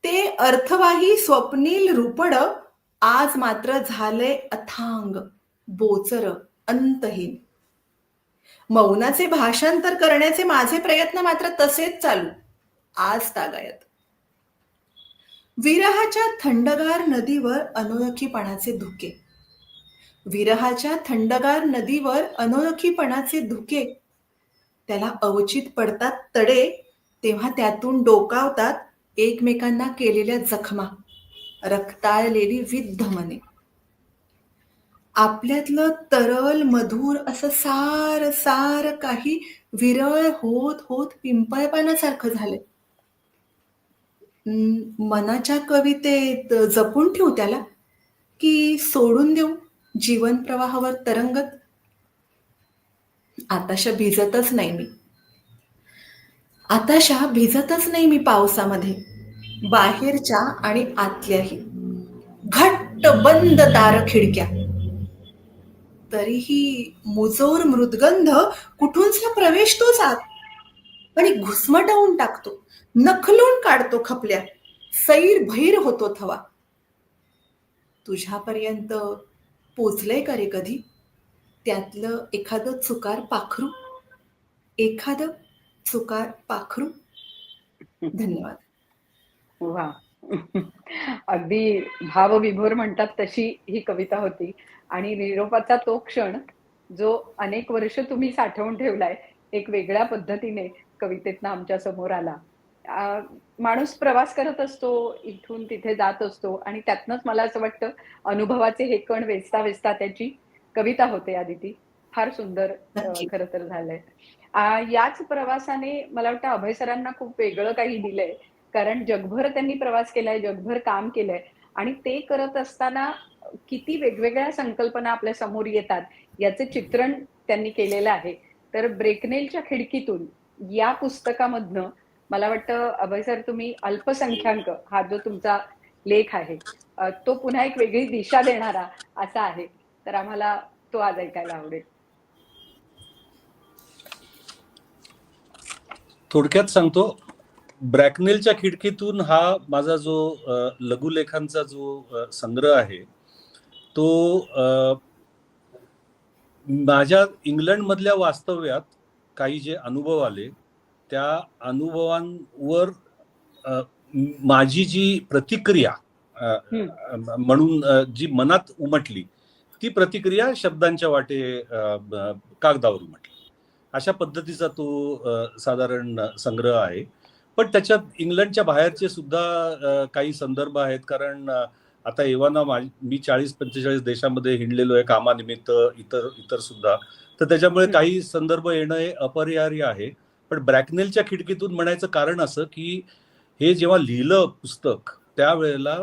ते अर्थवाही स्वप्नील रूपड आज मात्र झालंय अथांग, बोचर, अंतहीन. मौनाचे भाषांतर करण्याचे माझे प्रयत्न मात्र तसेच चालू आज तागायत. विरहाच्या थंडगार नदीवर अनोळखीपणाचे धुके. विरहाच्या थंडगार नदीवर अनोळखीपणाचे धुके. त्याला अवचित पडतात तडे तेव्हा त्यातून डोकावतात एकमेकांना केलेल्या जखमा, रक्ताळलेली विद्ध मने. आपल्यातलं तरल मधुर असं सार सार काही विरळ होत होत पिंपळपानासारखं झालंय. मनाच्या कवितेत जपून ठेवू त्याला की सोडून देऊ जीवन प्रवाहावर तरंगत? आताशा भिजतच नाही मी. आताशा भिजतच नाही मी पावसामध्ये, बाहेरच्या आणि आतल्याही. घट्ट बंद दार खिडक्या, तरीही मुजोर मृदगंध कुठूनचा प्रवेशतोच आत आणि घुसमटवून टाकतो, नखलून काढतो खपल्या. सैर भैर होतो थवा. तुझ्यापर्यंत पोचलंय का रे कधी त्यातलं एखादं चुकार पाखरू? एखादं चुकार पाखरू? धन्यवाद. वा, अगदी भावविभोर म्हणतात तशी ही कविता होती. आणि निरोपाचा तो क्षण जो अनेक वर्ष तुम्ही साठवून ठेवलाय, एक वेगळ्या पद्धतीने कवितेतनं आमच्या समोर आला. माणूस प्रवास करत असतो, इथून तिथे जात असतो आणि त्यातनंच मला असं वाटतं अनुभवाचे हे कण वेचता वेचता त्याची कविता होते अदिती. फार सुंदर नक्की. खरं तर झालंय. याच प्रवासाने मला वाटतं अभय सरांना खूप वेगळं काही दिलंय. कारण जगभर त्यांनी प्रवास केलाय, जगभर काम केलंय आणि ते करत असताना किती वेगवेगळ्या संकल्पना आपल्या समोर येतात याचे चित्रण त्यांनी केलेलं आहे. तर ब्रेकनेलच्या खिडकीतून या पुस्तकामधनं मला वाटतं अभय सर तुम्ही अल्पसंख्याक हा जो तुमचा लेख आहे तो पुन्हा एक वेगळी दिशा देणारा असा आहे. तर आम्हाला तो आज ऐकायला आवडेल. थोडक्यात सांगतो, ब्रॅकनेलच्या खिडकीतून हा माझा जो लघुलेखांचा जो संग्रह आहे तो माझ्या इंग्लंडमधल्या वास्तव्यात काही जे अनुभव आले त्या अनुभवांवर माझी जी प्रतिक्रिया म्हणून जी मनात उमटली ती प्रतिक्रिया शब्दांच्या वाटे कागदावर उमटली. अशा पद्धतीचा तो साधारण संग्रह आहे. पण त्याच्यात इंग्लंडच्या बाहेरचे सुद्धा काही संदर्भ आहेत. कारण आता एव्हाना मी 40-45 देशामध्ये हिंडलेलो आहे कामानिमित्त, इतर सुद्धा. तर त्याच्यामुळे काही संदर्भ येणं हे अपरिहार्य आहे. पण ब्रॅकनेलच्या खिडकीतून म्हणायचं कारण असं की हे जेव्हा लिहिलं पुस्तक त्यावेळेला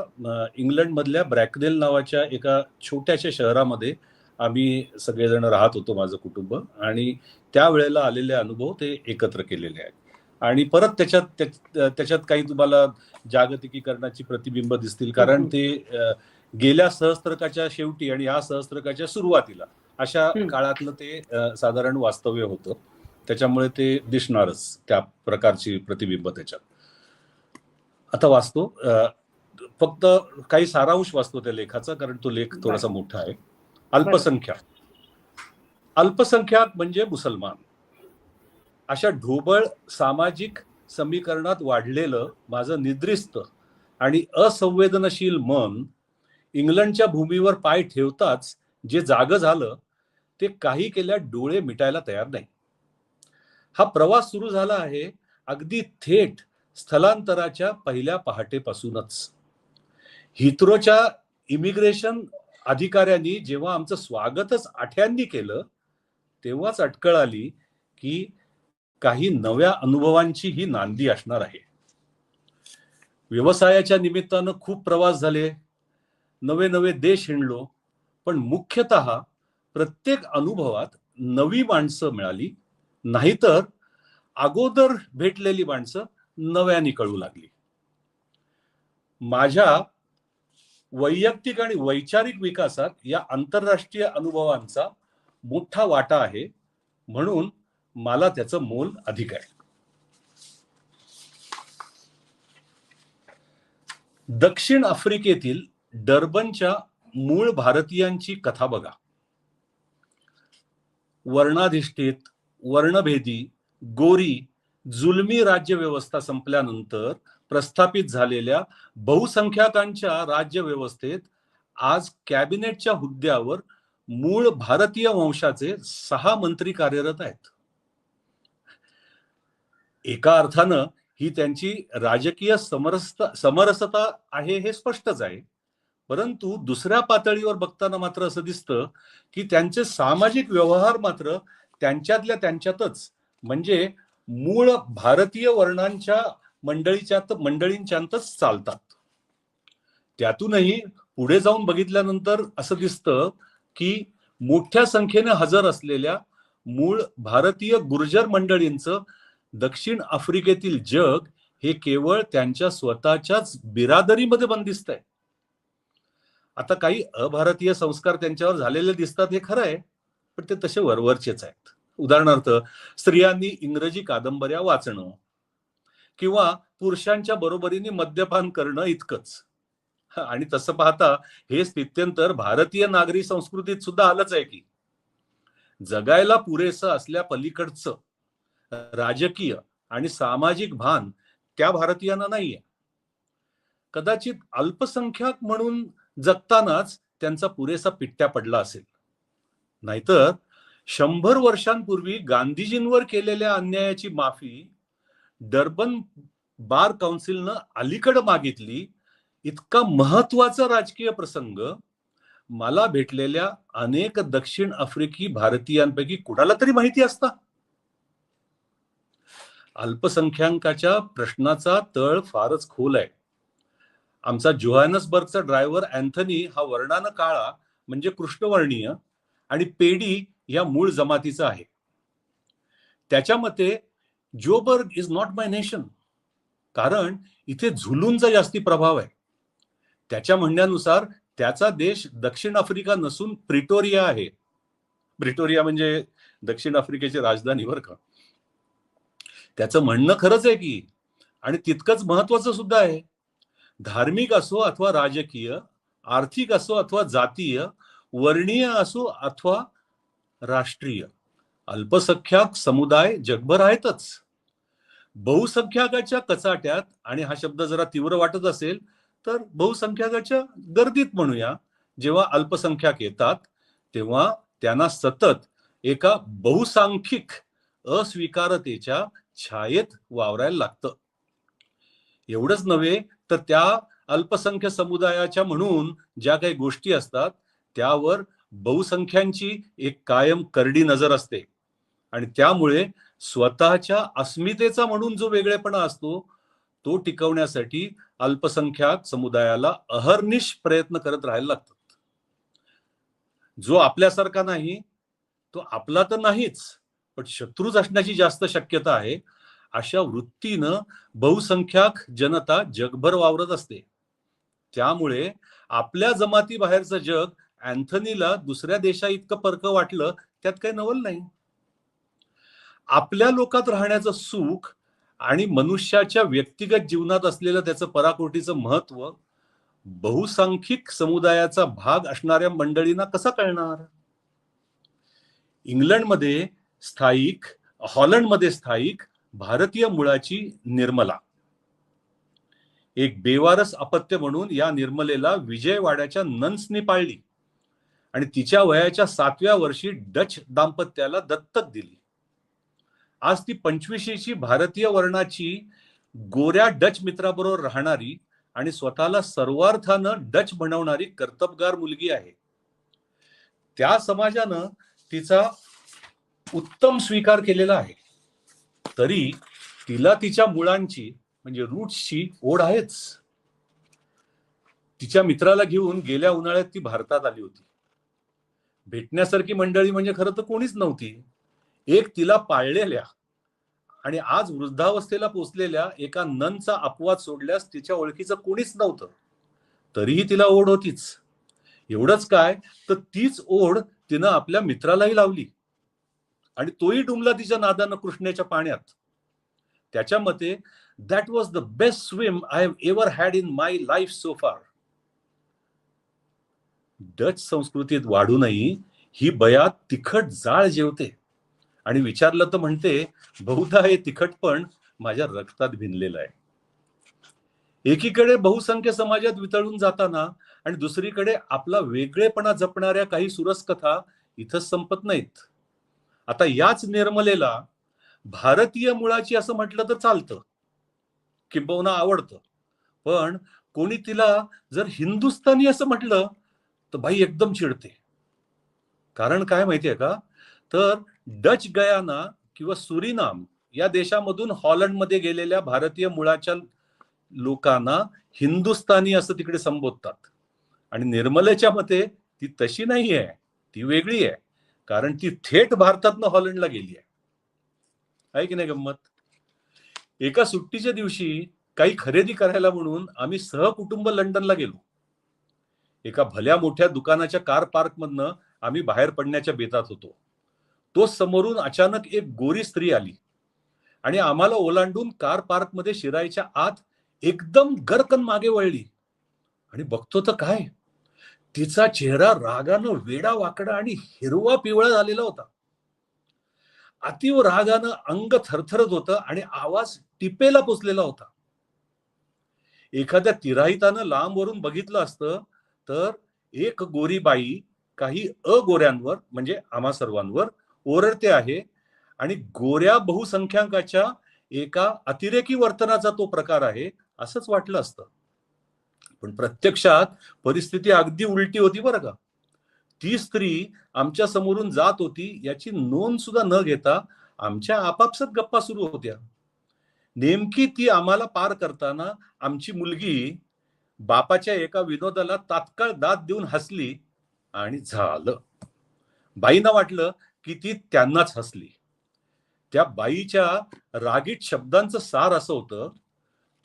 इंग्लंडमधल्या ब्रॅकनेल नावाच्या एका छोट्याशा शहरामध्ये आम्ही सगळेजण राहत होतो, माझं कुटुंब. आणि त्यावेळेला आलेले अनुभव ते एकत्र केलेले आहेत. आणि परत त्याच्यात काही तुम्हाला जागतिकीकरणाची प्रतिबिंब दिसतील. कारण ते गेल्या सहस्त्रकाच्या शेवटी आणि या सहस्त्रकाच्या सुरुवातीला अशा काळातलं ते साधारण वास्तव्य होतं. त्याच्यामुळे ते दिसणारच त्या प्रकारची प्रतिबिंब त्याच्यात. आता वाचतो, फक्त काही सारांश वाचतो त्या लेखाचा, कारण तो लेख थोडासा मोठा आहे. अल्पसंख्याक म्हणजे मुसलमान अशा ढोबळ सामाजिक समीकरणात वाढलेलं माझं निद्रिस्त आणि असंवेदनशील मन इंग्लंडच्या भूमीवर पाय ठेवताच जे जागं झालं ते काही केल्या डोळे मिटायला तयार नाही. हा प्रवास सुरू झाला आहे अगदी थेट स्थलांतराच्या पहिल्या पहाटेपासूनच. हिथ्रोच्या इमिग्रेशन अधिकाऱ्यांनी जेव्हा आमचं स्वागतच आठ्यांनी केलं तेव्हाच अटकळ आली की काही नव्या अनुभवांची ही नांदी असणार आहे. व्यवसायाच्या निमित्तानं खूप प्रवास झाले, नवे नवे देश हिंडलो, पण मुख्यतः प्रत्येक अनुभवात नवी माणसं मिळाली, नाहीतर अगोदर भेटलेली माणसं नव्याने कळू लागली. माझ्या वैयक्तिक आणि वैचारिक विकासात या आंतरराष्ट्रीय अनुभवांचा मोठा वाटा आहे, म्हणून मला त्याचं मोल अधिक आहे. दक्षिण आफ्रिकेतील डर्बनच्या मूळ भारतीयांची कथा बघा. वर्णाधिष्ठित, वर्णभेदी, गोरी, जुलमी राज्यव्यवस्था संपल्यानंतर प्रस्थापित झालेल्या बहुसंख्याकांच्या राज्यव्यवस्थेत आज कॅबिनेटच्या हुद्द्यावर मूळ भारतीय वंशाचे 6 मंत्री कार्यरत आहेत. एका अर्थानं ही त्यांची राजकीय समरसता आहे हे स्पष्टच आहे. परंतु दुसऱ्या पातळीवर बघताना मात्र असं दिसतं की त्यांचे सामाजिक व्यवहार मात्र त्यांच्यातल्या त्यांच्यातच, म्हणजे मूळ भारतीय वर्णांच्या मंडळींच्यातच चालतात. त्यातूनही पुढे जाऊन बघितल्यानंतर असं दिसतं की मोठ्या संख्येने हजर असलेल्या मूळ भारतीय गुर्जर मंडळींचं दक्षिण आफ्रिकेतील जग हे केवळ त्यांच्या स्वतःच्याच बिरादरीमध्ये बंदिस्त आहे. आता काही अभारतीय संस्कार त्यांच्यावर झालेले दिसतात हे खरं आहे, पण ते तसे वरवरचेच आहेत. उदाहरणार्थ स्त्रियांनी इंग्रजी कादंबऱ्या वाचणं किंवा पुरुषांच्या बरोबरीने मद्यपान करणं इतकंच. आणि तसं पाहता हे स्थित्यंतर भारतीय नागरी संस्कृतीत सुद्धा आलंच आहे की जगायला पुरेसं असल्या पलीकडचं राजकीय आणि सामाजिक भान त्या भारतीयांना नाहीये. कदाचित अल्पसंख्याक म्हणून जगतानाच त्यांचा पुरेसा पिट्ट्या पडला असेल. नाहीतर 100 वर्षांपूर्वी गांधीजींवर केलेल्या अन्यायाची माफी डर्बन बार काउन्सिलनं अलीकडे मागितली. इतका महत्वाचा राजकीय प्रसंग मला भेटलेल्या अनेक दक्षिण आफ्रिकी भारतीयांपैकी कुणाला तरी माहिती असता. अल्पसंख्याकाच्या प्रश्नाचा तळ फारच खोल आहे. आमचा जोहानसबर्गचा ड्रायव्हर अँथनी हा वर्णानं काळा म्हणजे कृष्णवर्णीय आणि पेडी या मूळ जमातीचा आहे. त्याच्या मते Joburg is not my nation, कारण इथे झुलूंचा जास्ती प्रभाव आहे. त्याच्या म्हणण्यानुसार त्याचा देश दक्षिण आफ्रिका नसून प्रिटोरिया आहे. प्रिटोरिया म्हणजे दक्षिण आफ्रिकेची राजधानी बरं का. त्याचं म्हणणं खरंच आहे की, आणि तितकंच महत्वाचं सुद्धा आहे. धार्मिक असो अथवा राजकीय, आर्थिक असो अथवा जातीय, वर्णीय असो अथवा राष्ट्रीय, अल्पसंख्याक समुदाय जगभर आहेतच. बहुसंख्याकाच्या कचाट्यात, आणि हा शब्द जरा तीव्र वाटत असेल तर बहुसंख्याकाच्या गर्दीत म्हणूया, जेव्हा अल्पसंख्याक येतात तेव्हा त्यांना सतत एका बहुसांख्यिक अस्वीकारतेच्या छायेत वावरायला लागतं. एवढंच नव्हे तर त्या अल्पसंख्य समुदायाच्या म्हणून ज्या काही गोष्टी असतात त्यावर बहुसंख्यांची एक कायम करडी नजर असते. आणि त्यामुळे स्वतःच्या अस्मितेचा म्हणून जो वेगळेपणा असतो तो टिकवण्यासाठी अल्पसंख्याक समुदायाला अहर्निश प्रयत्न करत राहायला लागतात. जो आपल्यासारखा नाही तो आपला तर नाहीच, पण शत्रूच असण्याची जास्त शक्यता आहे. अशा वृत्तीनं बहुसंख्याक जनता जगभर वावरत असते. त्यामुळे आपल्या जमाती बाहेरचं जग अँथनीला दुसऱ्या देशा इतकं परकं वाटलं त्यात काही नवल नाही. आपल्या लोकात राहण्याचं सुख आणि मनुष्याच्या व्यक्तिगत जीवनात असलेलं त्याचं पराकोटीचं महत्व बहुसंख्यिक समुदायाचा भाग असणाऱ्या मंडळींना कसं कळणार? इंग्लंडमध्ये स्थायिक, हॉलंडमध्ये स्थायिक भारतीय मुळाची निर्मला, एक बेवारस अपत्य म्हणून या निर्मलेला विजयवाड्याच्या नन्सनी पाळली आणि तिच्या वयाच्या 7व्या वर्षी डच दाम्पत्याला दत्तक दिली. आज ती 25शीची भारतीय वर्णाची गोऱ्या डच मित्राबरोबर राहणारी आणि स्वतःला सर्वार्थानं डच बनवणारी कर्तबगार मुलगी आहे. त्या समाजानं तिचा उत्तम स्वीकार केलेला आहे. तरी तिला तिच्या मुळांची म्हणजे रूट्सची ओढ आहेच. तिच्या मित्राला घेऊन गेल्या उन्हाळ्यात ती भारतात आली होती. भेटण्यासारखी मंडळी म्हणजे खरं तर कोणीच नव्हती. एक तिला पाळलेल्या आणि आज वृद्धावस्थेला पोचलेल्या एका ननचा अपवाद सोडल्यास तिच्या ओळखीचं कोणीच नव्हतं. तरीही तिला ओढ होतीच. एवढंच काय तर तीच ओढ तिनं आपल्या मित्रालाही लावली आणि तोही डुंबला तिच्या नादानं कृष्णेच्या पाण्यात. त्याच्या मते that was the best swim I have ever had in my life so फार. डच संस्कृतीत वाढूनही ही बया तिखट जाळ जेवते आणि विचारलं तर म्हणते, बहुधा हे तिखटपण माझ्या रक्तात भिनलेलं आहे. एकीकडे बहुसंख्य समाजात वितळून जाताना आणि दुसरीकडे आपला वेगळेपणा जपणाऱ्या काही सुरस कथा इथंच संपत नाहीत. आता याच निर्मलेला भारतीय मुळाची असं म्हटलं तर चालतं, किंबहुना आवडतं. पण कोणी तिला जर हिंदुस्थानी असं म्हटलं तर बाई एकदम चिडते. कारण काय माहितीये का, तर डच गयाना किंवा सुरिनाम या देशामधून हॉलंडमध्ये गेलेल्या भारतीय मुळाच्या लोकांना हिंदुस्थानी असं तिकडे संबोधतात. आणि निर्मलेच्या मते ती तशी नाही आहे, ती वेगळी आहे. कारण ती थेट भारतातनं हॉलंडला गेली आहे की नाही गंमत. एका सुट्टीच्या दिवशी काही खरेदी करायला म्हणून आम्ही सहकुटुंब लंडनला गेलो. एका भल्या मोठ्या दुकानाच्या कार पार्क मधनं आम्ही बाहेर पडण्याच्या बेतात होतो. तो समोरून अचानक एक गोरी स्त्री आली आणि आम्हाला ओलांडून कार पार्क मध्ये शिरायच्या आत एकदम गरकन मागे वळली. आणि बघतो तर काय, तिचा चेहरा रागानं वेडा वाकडा आणि हिरवा पिवळा झालेला होता. अतिव रागानं अंग थरथरत होतं आणि आवाज टिपेला पोचलेला होता. एखाद्या तिराहितानं लांबवरून बघितलं असतं तर एक गोरी बाई काही अगोऱ्यांवर म्हणजे आम्हा सर्वांवर ओरडते आहे आणि गोऱ्या बहुसंख्याकाच्या एका अतिरेकी वर्तनाचा तो प्रकार आहे असंच वाटलं असतं. पण प्रत्यक्षात परिस्थिती अगदी उलटी होती बरं का. ती स्त्री आमच्या समोरून जात होती याची नोंद सुद्धा न घेता आमच्या आपापसात गप्पा सुरू होत्या. नेमकी ती आम्हाला पार करताना आमची मुलगी बापाच्या एका विनोदाला तात्काळ दाद देऊन हसली आणि झालं. बाईंना वाटलं की ती त्यांनाच हसली. त्या बाईच्या रागीट शब्दांचं सार असं होतं,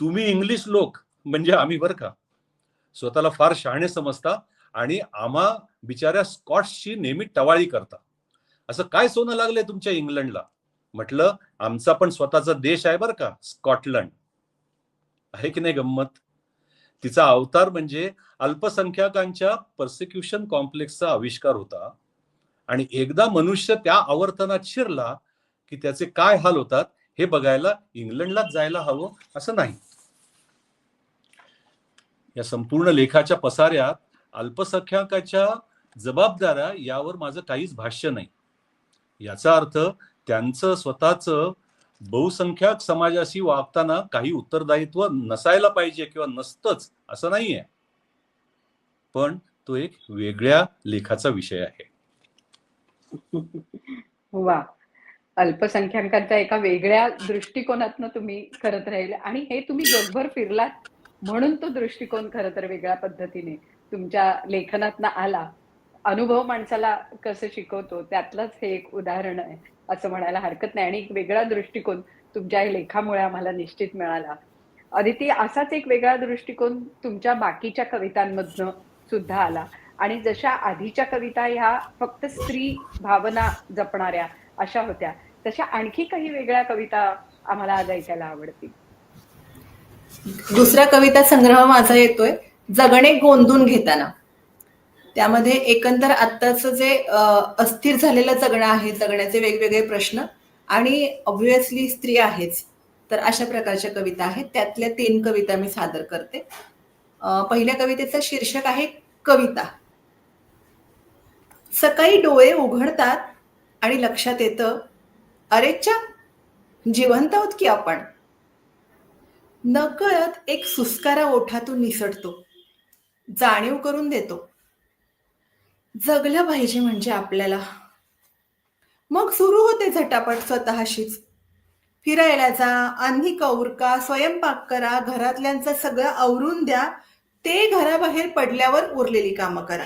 तुम्ही इंग्लिश लोक म्हणजे आम्ही बरं का स्वतःला फार शहाणे समजता आणि आम्हा बिचाऱ्या स्कॉट्सची नेहमी टवाळी करता. असं काय सोनं लागलंय तुमच्या इंग्लंडला? म्हटलं आमचा पण स्वतःचा देश आहे बरं का, स्कॉटलंड. आहे की नाही गंमत? तिचा अवतार म्हणजे अल्पसंख्याकांच्या पर्सिक्युशन कॉम्प्लेक्सचा आविष्कार होता आणि एकदा मनुष्य त्या आवर्तनात शिरला की त्याचे काय हाल होतात हे बघायला इंग्लंडलाच जायला हवं असं नाही. या संपूर्ण लेखाच्या पसाऱ्यात अल्पसंख्याकाच्या जबाबदाऱ्या यावर माझं काहीच भाष्य नाही. याचा अर्थ त्यांचं स्वतःचं बहुसंख्याक समाजाशी वागताना काही उत्तरदायित्व नसायला पाहिजे किंवा नसतंच असं नाहीये, पण तो एक वेगळ्या लेखाचा विषय आहे. वा, अल्पसंख्याकांच्या एका वेगळ्या दृष्टिकोनातनं तुम्ही करत राहिले आणि हे तुम्ही जगभर फिरलात म्हणून तो दृष्टिकोन खरं तर वेगळ्या पद्धतीने तुमच्या लेखनातनं आला. अनुभव माणसाला कसं शिकवतो त्यातलंच हे एक उदाहरण आहे असं म्हणायला हरकत नाही आणि एक वेगळा दृष्टिकोन तुमच्या या लेखामुळे आम्हाला निश्चित मिळाला. अदिती, असाच एक वेगळा दृष्टिकोन तुमच्या बाकीच्या कवितांमधनं सुद्धा आला आणि जशा आधीच्या कविता ह्या फक्त स्त्री भावना जपणाऱ्या अशा होत्या, तशा आणखी काही वेगळ्या कविता आम्हाला आज ऐकायला आवडतील. दुसरा कविता संग्रह माझा येतोय, जगणे गोंदून घेताना. त्यामध्ये एकंदर आत्ताचं जे अस्थिर झालेलं जगणं आहे, जगण्याचे वेगवेगळे प्रश्न आणि ऑब्व्हियसली स्त्री आहेच, तर अशा प्रकारच्या कविता आहेत. त्यातल्या 3 कविता मी सादर करते. पहिल्या कवितेचं शीर्षक आहे कविता. सकाळी डोळे उघडतात आणि लक्षात येतं, अरेच्चा, जिवंत आहोत की आपण. नकळत एक सुस्कारा ओठातून निसटतो, जाणीव करून देतो, जगलं पाहिजे म्हणजे आपल्याला. मग सुरू होते झटापट स्वतःशीच. फिरायला जा, अन्निका उरका, स्वयंपाक करा, घरातल्यांचं सगळं आवरून द्या, ते घराबाहेर पडल्यावर उरलेली कामं करा.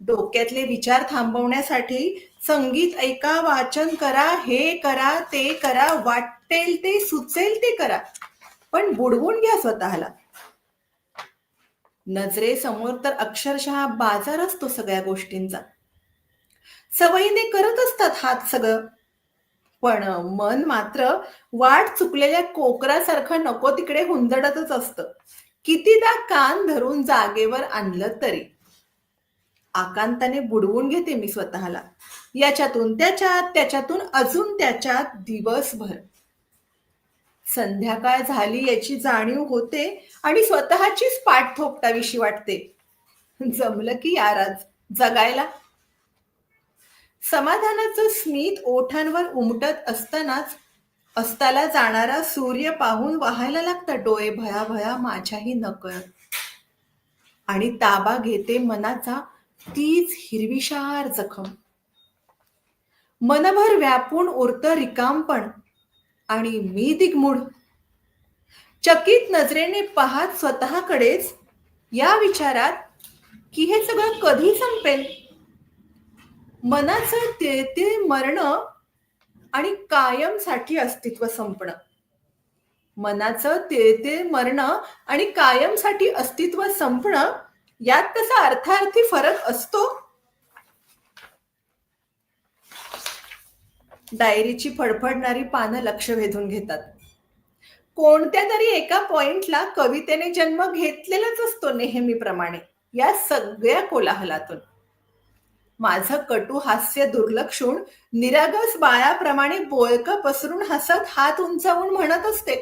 डोक्यातले विचार थांबवण्यासाठी संगीत ऐका, वाचन करा, हे करा, ते करा, वाटेल ते सुचेल ते करा, पण बुडवून घ्या स्वतःला. नजरेसमोर तर अक्षरशः बाजार असतो सगळ्या गोष्टींचा. सवयीने करत असतात हात सगळं, पण मन मात्र वाट चुकलेल्या कोकरासारखं नको तिकडे हुंदडतच असतं, कितीदा कान धरून जागेवर आणलं तरी. आकांताने बुडवून घेते मी स्वतःला, याच्यातून त्याच्यात, त्याच्यातून अजून त्याच्यात दिवसभर. संध्याकाळ झाली याची जाणीव होते आणि स्वतःचीच पाठ थोपटावीशी वाटते. जमलं की याराज जगायला. समाधानाचं स्मित ओठांवर उमटत असतानाच अस्ताला जाणारा सूर्य पाहून वाहायला लागतात डोळे भयाभया माझ्याही नकळत. आणि ताबा घेते मनाचा तीच हिरवीशार जखम. मनभर व्यापून उरतं रिकामपण आणि मी दिग्मूढ, चकित नजरेने पाहत स्वतःकडेच, या विचारात की हे सगळं कधी संपेल. मनाचं ते मरणं आणि कायमसाठी अस्तित्व संपणं. मनाचं ते मरणं आणि कायमसाठी अस्तित्व संपणं, यात तसा अर्थार्थी फरक असतो. डायरीची फडफडणारी पानं लक्ष वेधून घेतात. कोणत्या तरी एका पॉइंटला कवितेने जन्म घेतलेलाच असतो नेहमीप्रमाणे या सगळ्या कोलाहलातून. माझं कटू हास्य दुर्लक्षून निरागस बाळाप्रमाणे बोळकं पसरून हसत हात उंचावून म्हणत असते,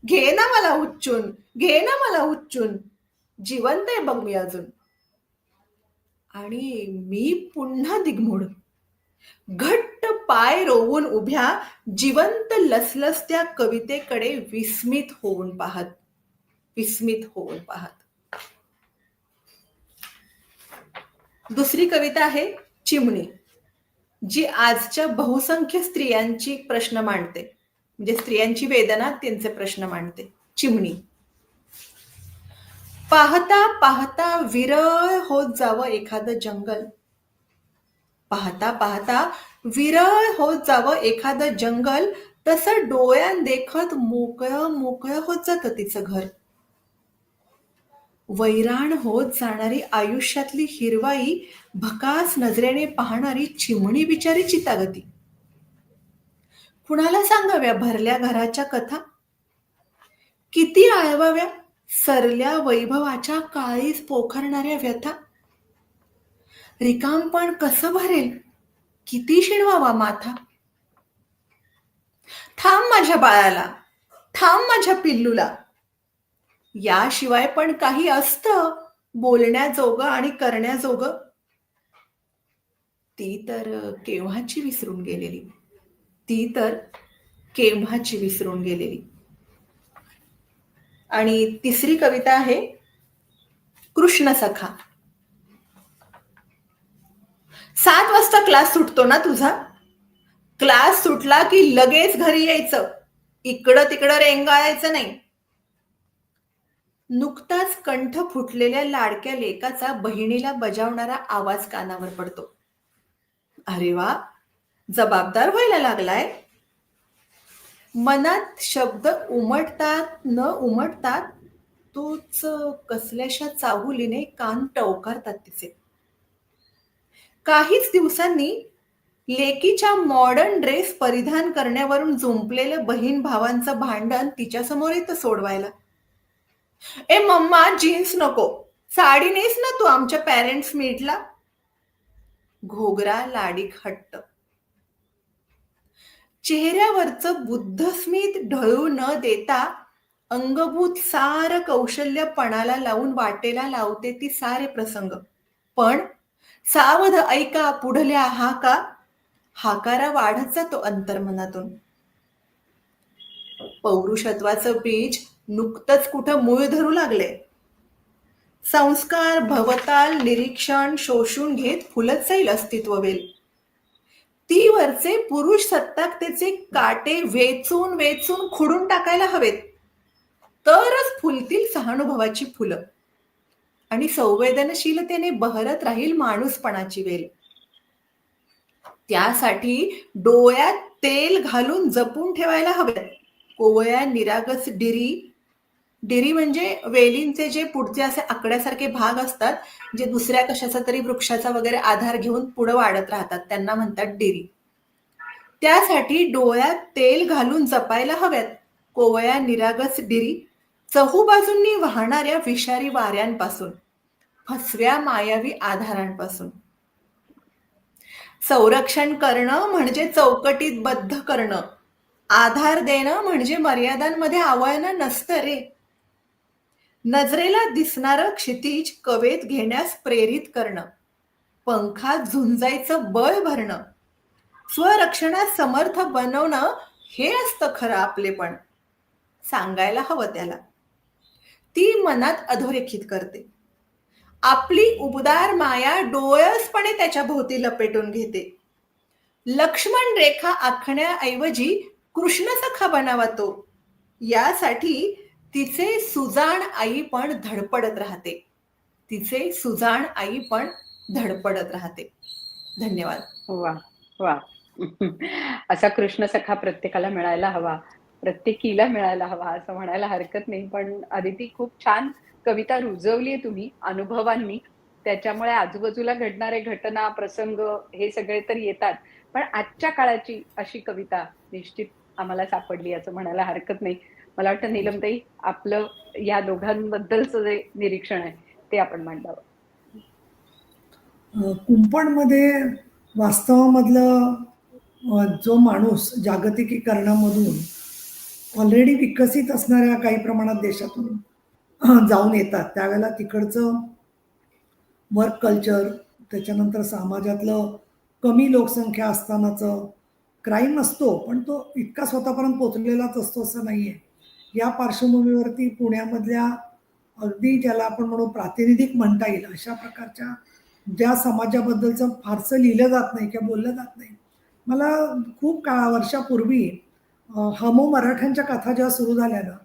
घे ना मला उच्चून, घे ना मला उच्चून, जिवंत आहे बघ मी अजून. आणि मी पुन्हा दिगमूढ, घट्ट पाय रोवून उभ्या जिवंत लसलसत्या कवितेकडे विस्मित होऊन पाहत. दुसरी कविता आहे चिमणी, जी आजच्या बहुसंख्य स्त्रियांची प्रश्न मांडते, म्हणजे स्त्रियांची वेदना, त्यांचे प्रश्न मांडते. चिमणी. पाहता पाहता विरळ होत जावं एखादं जंगल, पाहता पाहता विरळ होत जावं एखादं जंगल, तसं डोळ्यात देखत मोकळं मोकळं होत जातं तिचं घर. वैराण होत जाणारी आयुष्यातली हिरवाई भकास नजरेने पाहणारी चिमणी बिचारी चितागती. कुणाला सांगाव्या भरल्या घराच्या कथा, किती आळवाव्या सरल्या वैभवाच्या काळीज पोखरणाऱ्या व्यथा. रिकामपण कसं भरेल, किती शिणवावा माथा. थांब माझ्या बाळाला, थांब माझ्या पिल्लूला, याशिवाय पण काही असतं बोलण्याजोगं आणि करण्याजोगं. ती तर केव्हाची विसरून गेलेली, ती तर केव्हाची विसरून गेलेली. आणि तिसरी कविता आहे कृष्ण सखा. 7 वाजता क्लास सुटतो ना तुझा, क्लास सुटला की लगेच घरी यायचं, इकडं तिकडं रेंगाळायचं नाही. नुकताच कंठ फुटलेल्या लाडक्या लेकाचा बहिणीला बजावणारा आवाज कानावर पडतो. अरे वा, जबाबदार व्हायला लागलाय. मनात शब्द उमटतात न उमटतात तोच कसल्याशा चाहुलीने कान टवकारतात तिचे. काहीच दिवसांनी लेकीच्या मॉडर्न ड्रेस परिधान करण्यावरून जुंपलेलं बहीण भावांचं भांडण तिच्या समोर येतं सोडवायला. ए मम्मा, जीन्स नको, साडी नेस ना तू आमच्या पॅरेंट्स मीटला. घोगरा लाडीक हट्ट. चेहऱ्यावरचं बुद्धस्मित ढळू न देता अंगभूत सार कौशल्य पणाला लावून वाटेला लावते ती सारे प्रसंग. पण सावध ऐका पुढल्या हाका, हाकारा वाढत जातो अंतर्मनातून. पौरुषत्वाचं बीज नुकतंच कुठं मूळ धरू लागले. संस्कार भवताल निरीक्षण शोषून घेत फुलत जाईल अस्तित्व वेल. ती वरचे पुरुष सत्ताकतेचे काटे वेचून वेचून खुडून टाकायला हवेत, तरच फुलतील सहानुभवाची फुलं आणि संवेदनशीलतेने बहरत राहील माणूसपणाची वेल. त्यासाठी डोळ्यात तेल घालून जपून ठेवायला हव्यात कोवळ्या निरागस डिरी म्हणजे वेलींचे जे पुढचे असे आकड्यासारखे भाग असतात, जे दुसऱ्या कशाचा तरी वृक्षाचा वगैरे आधार घेऊन पुढे वाढत राहतात, त्यांना म्हणतात डिरी. त्यासाठी डोळ्यात तेल घालून जपायला हव्यात कोवळ्या निरागस डिरी, चहूबाजूंनी वाहणाऱ्या विषारी वाऱ्यांपासून, फसव्या मायावी आधारांपासून. संरक्षण करणं म्हणजे चौकटीत बद्ध करणं, आधार देणं म्हणजे मर्यादांमध्ये आवळणं नसतं रे. नजरेला दिसणारं क्षितिज कवेत घेण्यास प्रेरित करणं, पंखात झुंजायचं बळ भरणं, स्वरक्षणात समर्थ बनवणं, हे असतं खरं आपलेपण. सांगायला हवं त्याला. ती मनात अधोरेखित करते. आपली उबदार माया डोळसपणे त्याच्या भोवती लपेटून घेते. लक्ष्मण रेखा आखण्याऐवजी कृष्ण सखा बनावा तो, यासाठी तिचे सुजाण आई पण धडपडत राहते. तिचे सुजाण आई पण धडपडत राहते. धन्यवाद. वा वा. असा कृष्ण सखा प्रत्येकाला मिळायला हवा, प्रत्येकीला मिळायला हवा असं म्हणायला हरकत नाही. पण आदिती, खूप छान कविता रुजवली आहे तुम्ही अनुभवांनी. त्याच्यामुळे आजूबाजूला घडणारे घटना प्रसंग हे सगळे तर येतात, पण आजच्या काळाची अशी कविता निश्चित आम्हाला सापडली असं म्हणायला हरकत नाही. मला वाटतं नीलमताई, आपलं या दोघांबद्दलचं जे निरीक्षण आहे ते आपण मांडावं. कुंपणमध्ये वास्तवामधलं जो माणूस जागतिकीकरणामधून ऑलरेडी विकसित असणाऱ्या काही प्रमाणात देशातून जाऊन येतात त्यावेळेला तिकडचं वर्क कल्चर, त्याच्यानंतर समाजातलं कमी लोकसंख्या असतानाचं क्राईम असतो, पण तो इतका स्वतःपर्यंत पोचलेलाच असतो असं नाहीये. या पार्श्वभूमीवरती पुण्यामधल्या अगदी ज्याला आपण म्हणू प्रातिनिधिक म्हणता येईल अशा प्रकारच्या ज्या समाजाबद्दलचं फारसं लिहिलं जात नाही किंवा बोललं जात नाही. मला खूप वर्षापूर्वी हमो मराठ्यांच्या कथा जेव्हा सुरू झाल्या ना,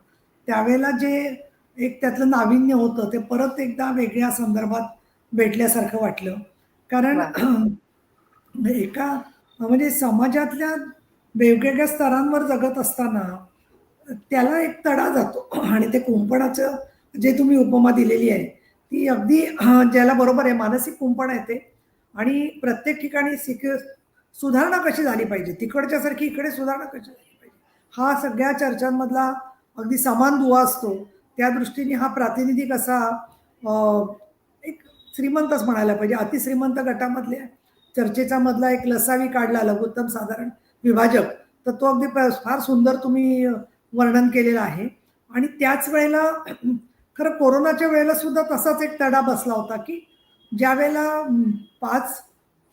त्यावेळेला जे एक त्यातलं नाविन्य होतं ते परत एकदा वेगळ्या संदर्भात भेटल्यासारखं वाटलं. कारण वा. एका म्हणजे समाजातल्या वेगवेगळ्या स्तरांवर जगत असताना त्याला एक तडा जातो आणि ते कुंपणाचं जे तुम्ही उपमा दिलेली आहे ती अगदी ज्याला बरोबर आहे, मानसिक कुंपण आहे ते. आणि प्रत्येक ठिकाणी सुधारणा कशी झाली पाहिजे, तिकडच्यासारखी इकडे सुधारणा कशी झाली पाहिजे, हा सगळ्या चर्चांमधला अगदी समान दुवा असतो. त्या दृष्टीने हा प्रातिनिधिक असा एक श्रीमंतच म्हणायला पाहिजे. अतिश्रीमंत गटामधल्या चर्चेचा मधला एक लसावी काढला लघुत्तम साधारण विभाजक, तर तो अगदी फार सुंदर तुम्ही वर्णन केलेलं आहे. आणि त्याच वेळेला खरं कोरोनाच्या वेळेला सुद्धा तसाच एक तडा बसला होता की ज्या वेळेला 5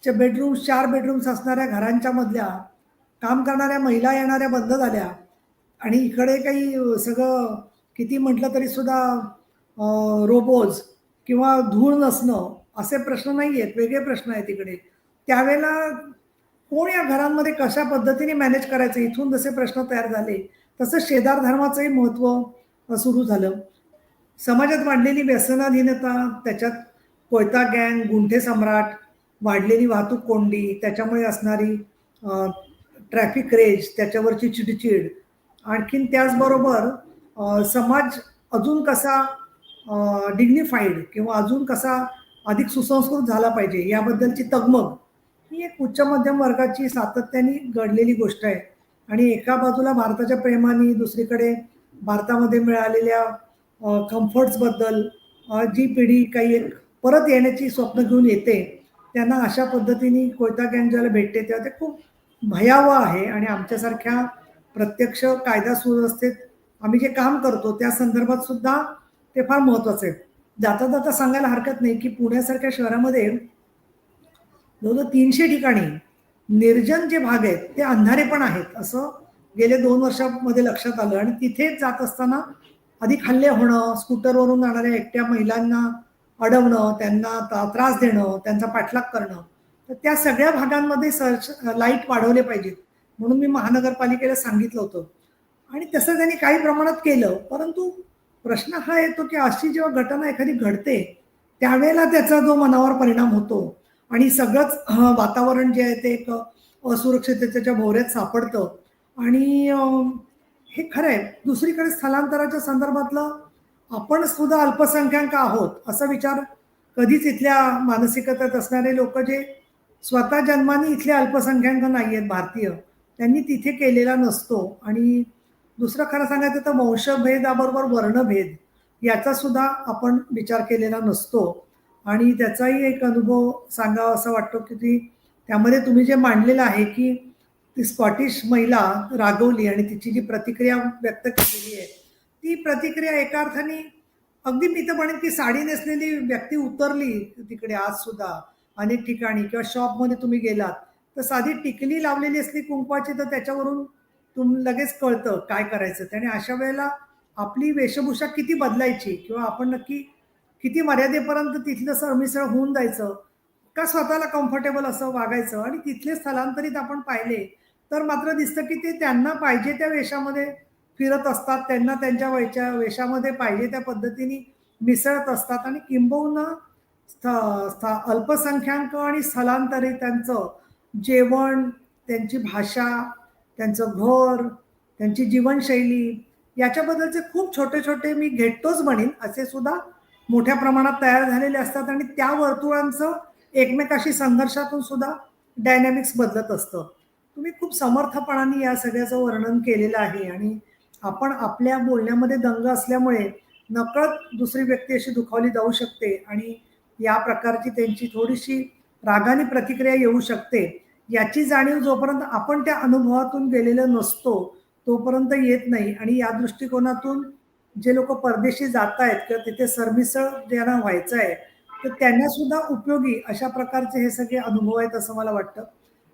बेडरूम्स 4 बेडरूम्स असणाऱ्या घरांच्या मधल्या काम करणाऱ्या महिला येणाऱ्या बंद झाल्या आणि इकडे काही सगळं किती म्हटलं तरी सुद्धा रोबोज किंवा धूळ नसणं असे प्रश्न नाही आहेत, वेगळे प्रश्न आहेत इकडे. त्यावेळेला कोण या घरांमध्ये कशा पद्धतीने मॅनेज करायचं, इथून जसे प्रश्न तयार झाले तसं शेजार धर्माचंही महत्त्व सुरू झालं. समाजात वाढलेली व्यसनाधीनता, त्याच्यात कोयता गँग, गुंठे सम्राट, वाढलेली वाहतूक कोंडी, त्याच्यामुळे असणारी ट्रॅफिक रेज, त्याच्यावरची चिडचिड, आणखीन त्याचबरोबर समाज अजून कसा डिग्निफाईड किंवा अजून कसा अधिक सुसंस्कृत झाला पाहिजे याबद्दलची तगमग ही एक उच्च मध्यम वर्गाची सातत्याने घडलेली गोष्ट आहे. आणि एका बाजूला भारताच्या प्रेमाने, दुसरीकडे भारतामध्ये मिळालेल्या कम्फर्ट्सबद्दल जी पिढी काही एक परत येण्याची स्वप्न घेऊन येते त्यांना अशा पद्धतीने कोयता गँग ज्याला भेटते तेव्हा ते खूप भयावह आहे. आणि आमच्यासारख्या प्रत्यक्ष कायदा सुव्यवस्थेत आम्ही जे काम करतो त्या संदर्भात सुद्धा ते फार महत्त्वाचं आहे. जाता जाता सांगायला हरकत नाही की पुण्यासारख्या शहरामध्ये जवळजवळ 300 ठिकाणी निर्जन जे भाग आहेत ते अंधारे पण आहेत असं गेले 2 वर्षामध्ये लक्षात आलं. आणि तिथे जात असताना अधिक हल्ले होणं, स्कूटरवरून जाणाऱ्या एकट्या महिलांना अडवणं, त्यांना त्रास देणं, त्यांचा पाठलाग करणं, तर त्या सगळ्या भागांमध्ये लाईट वाढवले पाहिजेत म्हणून मी महानगरपालिकेला सांगितलं होतं. आणि तसं त्यांनी काही प्रमाणात केलं. परंतु प्रश्न हा येतो की अशी जेव्हा घटना एखादी घडते त्यावेळेला त्याचा जो मनावर परिणाम होतो आणि सगळंच वातावरण जे आहे ते एक असुरक्षिततेच्या भोवऱ्यात सापडतं. आणि हे खरं आहे. दुसरीकडे स्थलांतराच्या संदर्भातलं आपण सुद्धा अल्पसंख्याक आहोत असा विचार कधीच इथल्या मानसिकतेत असणारे लोक जे स्वतः जन्माने इथले अल्पसंख्याक नाही आहेत भारतीय, त्यांनी तिथे केलेला नसतो. आणि दुसरं खरं सांगायचं तर वंशभेदाबरोबर वर्णभेद याचा सुद्धा आपण विचार केलेला नसतो. आणि त्याचाही एक अनुभव सांगावा असं वाटतो की त्यामध्ये तुम्ही जे मांडलेलं आहे की ती स्कॉटिश महिला रागवली आणि तिची जी प्रतिक्रिया व्यक्त केलेली आहे ती प्रतिक्रिया एका अर्थाने अगदी मी तर म्हणेन की साडी नेसलेली व्यक्ती उतरली तिकडे आज सुद्धा अनेक ठिकाणी किंवा शॉपमध्ये तुम्ही गेलात तर साधी टिकली लावलेली असली कुंकवाची तर त्याच्यावरून लगेच कळतं काय करायचं. त्याने अशा वेळेला आपली वेशभूषा किती बदलायची किंवा आपण नक्की किती मर्यादेपर्यंत तिथलं सरमिसळ होऊन जायचं का स्वतःला कम्फर्टेबल असं वागायचं. आणि तिथले स्थलांतरित आपण पाहिले तर मात्र दिसतं की ते त्यांना पाहिजे त्या वेशामध्ये फिरत असतात, त्यांना त्यांच्या वेशामध्ये पाहिजे त्या पद्धतीने मिसळत असतात. आणि किंबहुना अल्पसंख्याक आणि स्थलांतरितांचं जेवण, त्यांची भाषा, त्यांचं घर, त्यांची जीवनशैली याच्याबद्दलचे खूप छोटे छोटे मी घेतोच म्हणेन असे सुद्धा मोठ्या प्रमाणात तयार झालेले असतात. आणि त्या वर्तुळांचं एकमेकाशी संघर्षातून सुद्धा डायनॅमिक्स बदलत असतं. तुम्ही खूप समर्थपणाने या सगळ्याचं वर्णन केलेलं आहे. आणि आपण आपल्या बोलण्यामध्ये दंग असल्यामुळे नकळत दुसरी व्यक्ती अशी दुखावली जाऊ शकते आणि या प्रकारची त्यांची थोडीशी रागाने प्रतिक्रिया येऊ शकते. याची जाणीव जोपर्यंत आपण त्या अनुभवातून गेलेलं नसतो तोपर्यंत येत नाही. आणि या दृष्टिकोनातून जे लोक परदेशी जात आहेत किंवा तिथे सरमिसळ ज्यांना व्हायचं आहे तर त्यांना सुद्धा उपयोगी अशा प्रकारचे हे सगळे अनुभव आहेत असं मला वाटतं.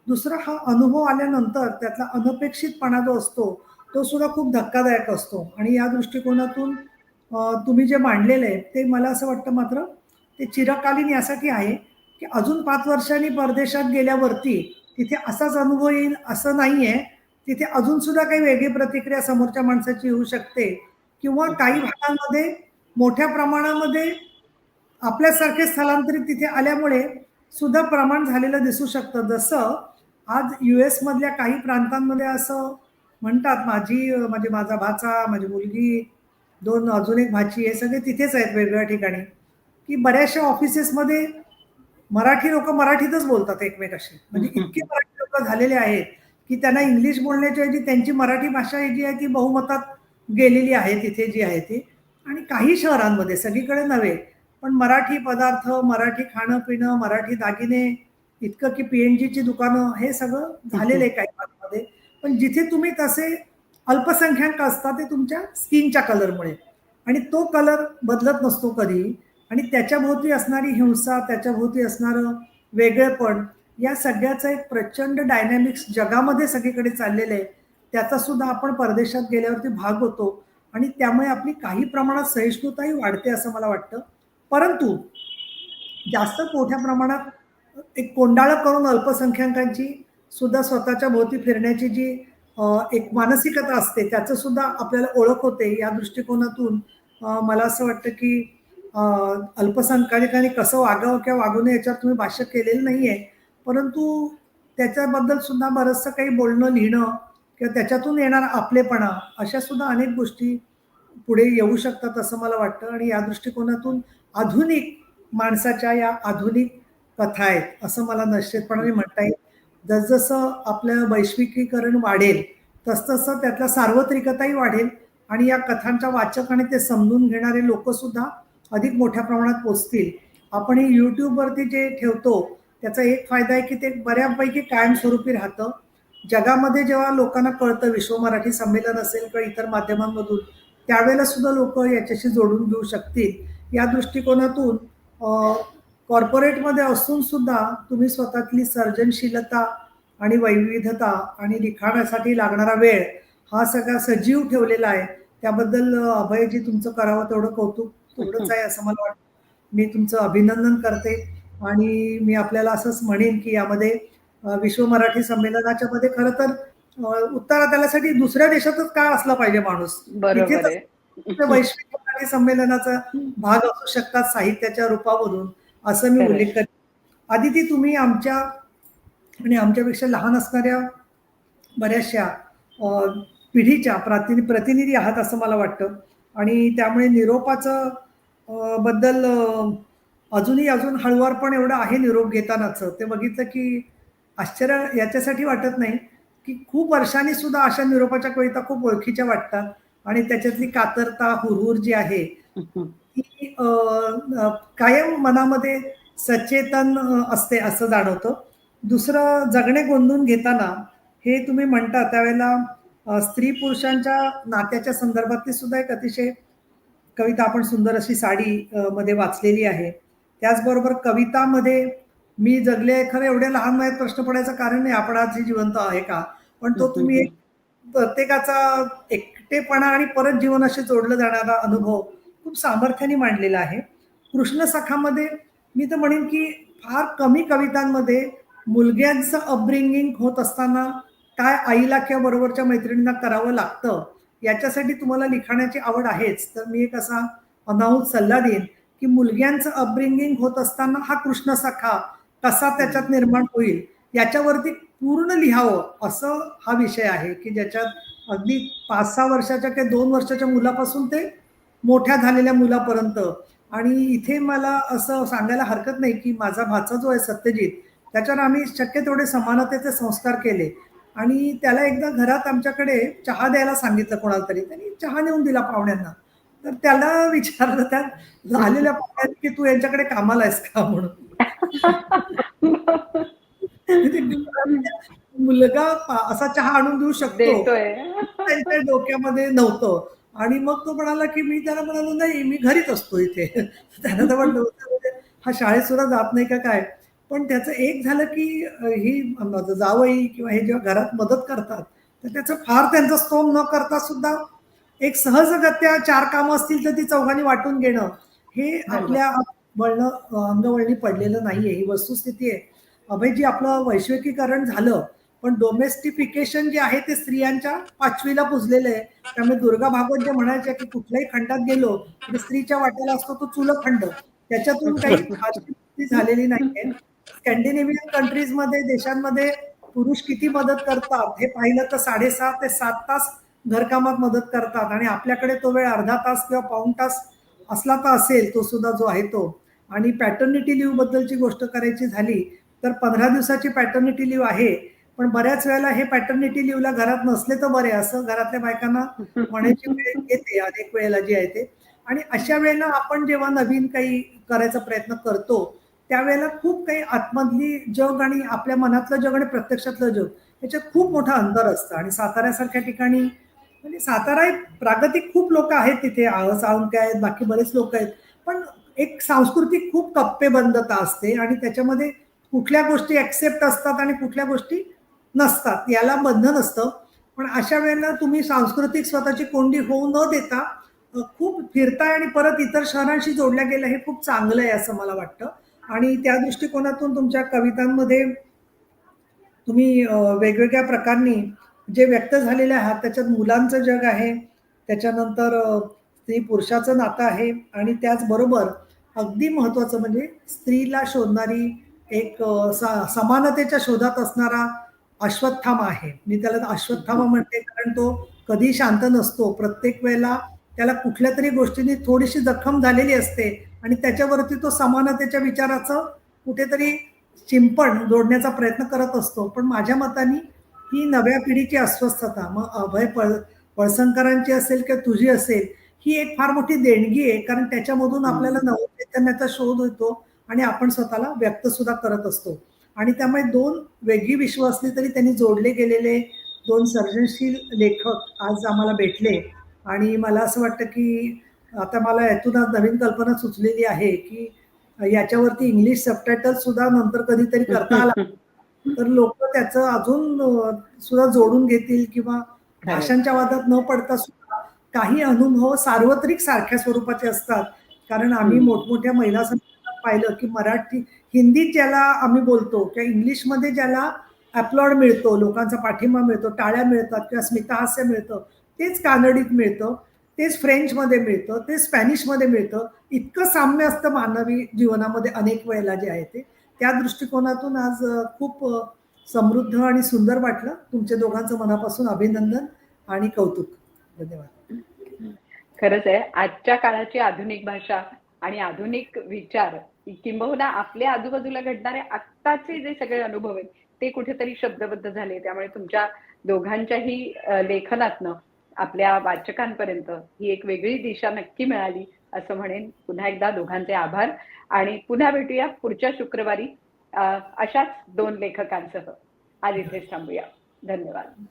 दुसरा, हा अनुभव आल्यानंतर त्यातला अनपेक्षितपणा जो असतो तो सुद्धा खूप धक्कादायक असतो आणि या दृष्टिकोनातून तुम्ही जे मांडलेलं आहे ते मला असं वाटतं मात्र ते चिरकालीन यासाठी आहे की अजून 5 वर्षांनी परदेशात गेल्यावरती तिथे असाच अनुभव येईल असं नाहीये. तिथे अजून सुद्धा काही वेगळी प्रतिक्रिया समोरच्या माणसाची येऊ शकते किंवा काही भागांमध्ये मोठ्या प्रमाणामध्ये आपल्यासारखे स्थलांतरित तिथे आल्यामुळे सुद्धा प्रमाण झालेलं दिसू शकतं. जसं आज US मधल्या काही प्रांतांमध्ये असं म्हणतात, म्हणजे माझा भाचा, माझी मुलगी, 2 अजून एक भाची, हे सगळे तिथेच आहेत वेगवेगळ्या ठिकाणी, की बऱ्याचशा ऑफिसेसमध्ये मराठी लोक मराठीतच बोलतात एकमेकाशी. म्हणजे इतके मराठी लोक झालेले आहेत की त्यांना इंग्लिश बोलण्याच्या ऐवजी त्यांची मराठी भाषा जी आहे ती बहुमतात गेलेली आहे तिथे जी आहे ती. आणि काही शहरांमध्ये, सगळीकडे नव्हे, पण मराठी पदार्थ, मराठी खाणं पिणं, मराठी दागिने, इतकं की PNG ची दुकानं, हे सगळं झालेलं आहे काही भागामध्ये. पण जिथे तुम्ही तसे अल्पसंख्याक असता ते तुमच्या स्किनच्या कलरमुळे, आणि तो कलर बदलत नसतो कधी, आणि त्याच्याभोवती असणारी हिंसा, त्याच्याभोवती असणारं वेगळेपण, या सगळ्याचं एक प्रचंड डायनॅमिक्स जगामध्ये सगळीकडे चाललेलं आहे. त्याचा सुद्धा आपण परदेशात गेल्यावरती भाग होतो आणि त्यामुळे आपली काही प्रमाणात सहिष्णुताही वाढते असं मला वाटतं. परंतु जास्त मोठ्या प्रमाणात एक कोंडाळं करून अल्पसंख्याकांची सुद्धा स्वतःच्या भोवती फिरण्याची जी एक मानसिकता असते त्याचं सुद्धा आपल्याला ओळख होते. या दृष्टिकोनातून मला असं वाटतं की अल्पसंख्याकांनी कसं वागावं किंवा वागू नये याच्यावर तुम्ही भाष्य केलेलं नाहीये, परंतु त्याच्याबद्दल सुद्धा बरंचसं काही बोलणं, लिहिणं किंवा त्याच्यातून येणारा आपलेपणा, अशा सुद्धा अनेक गोष्टी पुढे येऊ शकतात असं मला वाटतं. आणि या दृष्टिकोनातून आधुनिक माणसाच्या या आधुनिक कथा आहेत असं मला निश्चितपणाने म्हणता येईल. जसजसं आपलं वैश्विकीकरण वाढेल तसतसं त्यातला सार्वत्रिकताही वाढेल आणि या कथांच्या वाचक आणि ते समजून घेणारे लोक सुद्धा अधिक मोठ्या प्रमाणात पोचतील. आपण हे युट्यूबवरती जे ठेवतो त्याचा एक फायदा आहे की ते बऱ्यापैकी कायमस्वरूपी राहतं. जगामध्ये जेव्हा लोकांना कळतं, विश्व मराठी संमेलन असेल किंवा इतर माध्यमांमधून, त्यावेळेला सुद्धा लोक याच्याशी जोडून घेऊ शकतील. या दृष्टिकोनातून कॉर्पोरेटमध्ये असून सुद्धा तुम्ही स्वतःतली सर्जनशीलता आणि वैविध्यता आणि लिखाणासाठी लागणारा वेळ हा सगळा सजीव ठेवलेला आहे. त्याबद्दल अभयजी तुमचं करावं तेवढं कौतुक तेवढंच आहे असं मला वाटतं. मी तुमचं अभिनंदन करते आणि मी आपल्याला असंच म्हणेन की यामध्ये विश्व मराठी संमेलनाच्या मध्ये खरं तर उत्तर त्यासाठी दुसऱ्या देशातच का असला पाहिजे माणूस, इथेच वैश्विक मराठी संमेलनाचा भाग असू शकतात साहित्याच्या रूपामधून, असं मी उल्लेख करते. आदिती, तुम्ही आमच्या आणि आमच्यापेक्षा लहान असणाऱ्या बऱ्याचशा पिढीच्या प्रतिनिधी आहात असं मला वाटतं. आणि त्यामुळे निरोपाचं बद्दल अजून हळुवार पण एवढं आहे निरोप घेतानाचं, ते बघितलं की आश्चर्य याच्यासाठी वाटत नाही की खूप वर्षांनी सुद्धा अशा निरोपाच्या कविता खूप ओळखीच्या वाटतात आणि त्याच्यातली कातरता, हुरहुर जी आहे ती कायम मनामध्ये सचेतन असते असं जाणवतं. दुसरं, जगणे गोंधून घेताना हे तुम्ही म्हणता त्यावेळेला स्त्री पुरुषांच्या नात्याच्या संदर्भातली सुद्धा एक अतिशय कविता आपण सुंदर अशी साडी मध्ये वाचलेली आहे. त्याचबरोबर कवितामध्ये मी जगले, खरं एवढ्या लहान वयात प्रश्न पडायचं कारण नाही, आपण आज जीवंत आहे का, पण तो तुम्ही एक प्रत्येकाचा एकटेपणा आणि परत जीवनाशी जोडलं जाणारा अनुभव खूप सामर्थ्याने मांडलेला आहे. कृष्ण सखामध्ये मी तर म्हणेन की फार कमी कवितांमध्ये मुलग्यांचं अपब्रिंगिंग होत असताना काय आईला किंवा बरोबरच्या मैत्रिणींना करावं लागतं याच्यासाठी तुम्हाला लिखाणाची आवड आहेच, तर मी एक असा अनाहूत सल्ला देईन की मुलग्यांचं अपब्रिंगिंग होत असताना हा कृष्ण सखा कसा त्याच्यात निर्माण होईल याच्यावरती पूर्ण लिहावं असं हा विषय आहे की ज्याच्यात अगदी 5-6 वर्षाच्या किंवा 2 वर्षाच्या मुलापासून ते मोठ्या झालेल्या मुलापर्यंत. आणि इथे मला असं सांगायला हरकत नाही की माझा भाचा जो आहे सत्यजित, त्याच्यावर आम्ही शक्य तेवढे समानतेचे संस्कार केले आणि त्याला एकदा घरात आमच्याकडे चहा द्यायला सांगितलं कोणाला तरी, त्यांनी चहा नेऊन दिला पाहुण्यांना. तर त्याला विचारलं त्या झालेल्या पाहुण्यात की तू यांच्याकडे कामाला आहेस का म्हणून. मुलगा असा चहा आणून देऊ शकतो त्यांच्या डोक्यामध्ये नव्हतं. आणि मग तो म्हणाला की मी त्याला म्हणालो नाही मी घरीच असतो इथे. त्यानं तर म्हटलं "म्हणजे हा शाळेत सुद्धा जात नाही का काय. पण त्याचं एक झालं की ही माझं जावई किंवा हे जेव्हा घरात मदत करतात तर त्याचं फार त्यांचं स्तोम न करता सुद्धा एक सहजगत्या 4 कामं असतील तर ती चौघांनी वाटून घेणं हे बरोबर. आपल्या अंगवळणी पडलेलं नाहीये, ही वस्तुस्थिती आहे. अभयजी आपलं वैश्विकीकरण झालं, पण डोमेस्टिफिकेशन जे आहे ते स्त्रियांच्या 5वीला पुजलेलं आहे. त्यामुळे दुर्गा भागवत जे म्हणायच्या की कुठल्याही खंडात गेलो तरी स्त्रीच्या वाट्याला असतो तो चुलखंड. त्याच्यातून काही फारशी मुक्ती झालेली नाहीये. स्कॅन्डिनेव्हियन कंट्रीजमध्ये देशांमध्ये पुरुष किती मदत करतात हे पाहिलं तर 6.5 ते 7 तास घरकामात मदत करतात आणि आपल्याकडे तो वेळ अर्धा तास किंवा पाऊण तास असला तर असेल तो सुद्धा जो आहे तो. आणि पॅटर्निटी लिव्ह बद्दलची गोष्ट करायची झाली तर 15 दिवसाची पॅटर्निटी लिव्ह आहे. पण बऱ्याच वेळेला हे पॅटर्निटी लिव्हला घरात नसले तर बरे असं घरातल्या बायकांना म्हणायची वेळ येते अनेक वेळेला जी आहे ते. आणि अशा वेळेला आपण जेव्हा नवीन काही करायचा प्रयत्न करतो त्यावेळेला खूप काही आतमधली जग आणि आपल्या मनातलं जग आणि प्रत्यक्षातलं जग ह्याच्यात खूप मोठं अंतर असतं. आणि साताऱ्यासारख्या ठिकाणी म्हणजे सातारा एक प्रागतिक खूप लोक आहेत तिथे साळुंके आहेत बाकी बरेच लोक आहेत. पण एक सांस्कृतिक खूप कप्पेबंदता असते आणि त्याच्यामध्ये कुठल्या गोष्टी ऍक्सेप्ट असतात आणि कुठल्या गोष्टी नसतात याला बंधन असतं. पण अशा वेळेला तुम्ही सांस्कृतिक स्वतःची कोंडी होऊ न देता खूप फिरताय आणि परत इतर शहरांशी जोडल्या गेलं हे खूप चांगलं आहे असं मला वाटतं. आणि त्या दृष्टिकोनातून तुमच्या कवितांमध्ये तुम्ही वेगवेगळ्या प्रकारांनी जे व्यक्त झालेले आहात त्याच्यात मुलांचं जग आहे, त्याच्यानंतर स्त्री पुरुषाचं नातं आहे आणि त्याचबरोबर अगदी महत्त्वाचं म्हणजे स्त्रीला शोधणारी एक समानतेच्या शोधात असणारा अश्वत्थामा आहे. मी त्याला अश्वत्थामा म्हणते कारण तो कधी शांत नसतो. प्रत्येक वेळेला त्याला कुठल्यातरी गोष्टींनी थोडीशी जखम झालेली असते आणि त्याच्यावरती तो समानतेच्या विचाराचं कुठेतरी चिंपण जोडण्याचा प्रयत्न करत असतो. पण माझ्या मताने ही नव्या पिढीची अस्वस्थता मग अभय पळसंकरांची असेल किंवा तुझी असेल ही एक फार मोठी देणगी आहे. कारण त्याच्यामधून आपल्याला नवचैतन्याचा शोध होतो आणि आपण स्वतःला व्यक्त सुद्धा करत असतो. आणि त्यामुळे 2 वेगळी विश्व असली तरी त्यांनी जोडले गेलेले 2 सर्जनशील लेखक आज आम्हाला भेटले. आणि मला असं वाटतं की आता मला यातून आज नवीन कल्पना सुचलेली आहे की याच्यावरती इंग्लिश सबटायटल सुद्धा नंतर कधीतरी करता आला तर लोक त्याचं अजून सुद्धा जोडून घेतील किंवा खरंय. भाषांच्या वादात न पडता सुद्धा काही अनुभव सार्वत्रिक सारख्या स्वरूपाचे असतात. कारण आम्ही मोठमोठ्या महिला संमेलनात पाहिलं की मराठी हिंदीत ज्याला आम्ही बोलतो किंवा इंग्लिशमध्ये ज्याला अपलॉड मिळतो, लोकांचा पाठिंबा मिळतो, टाळ्या मिळतात किंवा स्मितहास्य मिळतं, तेच कानडीत मिळतं, तेच फ्रेंचमध्ये मिळतं, तेच स्पॅनिशमध्ये मिळतं. इतकं साम्य असतं मानवी जीवनामध्ये अनेक वेळेला जे आहे ते. त्या दृष्टिकोनातून आज खूप समृद्ध आणि सुंदर वाटलं. तुमच्या दोघांचं मनापासून अभिनंदन आणि कौतुक. धन्यवाद. खरंच आहे. आजच्या काळाची आधुनिक भाषा आणि आधुनिक विचार किंबहुना आपल्या आजूबाजूला घडणारे आत्ताचे जे सगळे अनुभव आहेत ते कुठेतरी शब्दबद्ध झाले. त्यामुळे तुमच्या दोघांच्याही लेखनातनं आपल्या वाचकांपर्यंत ही एक वेगळी दिशा नक्की मिळाली असं म्हणेन. पुन्हा एकदा दोघांचे आभार आणि पुन्हा भेटूया पुढच्या शुक्रवारी अशाच 2 लेखकांसह. आज इथेच थांबूया. धन्यवाद.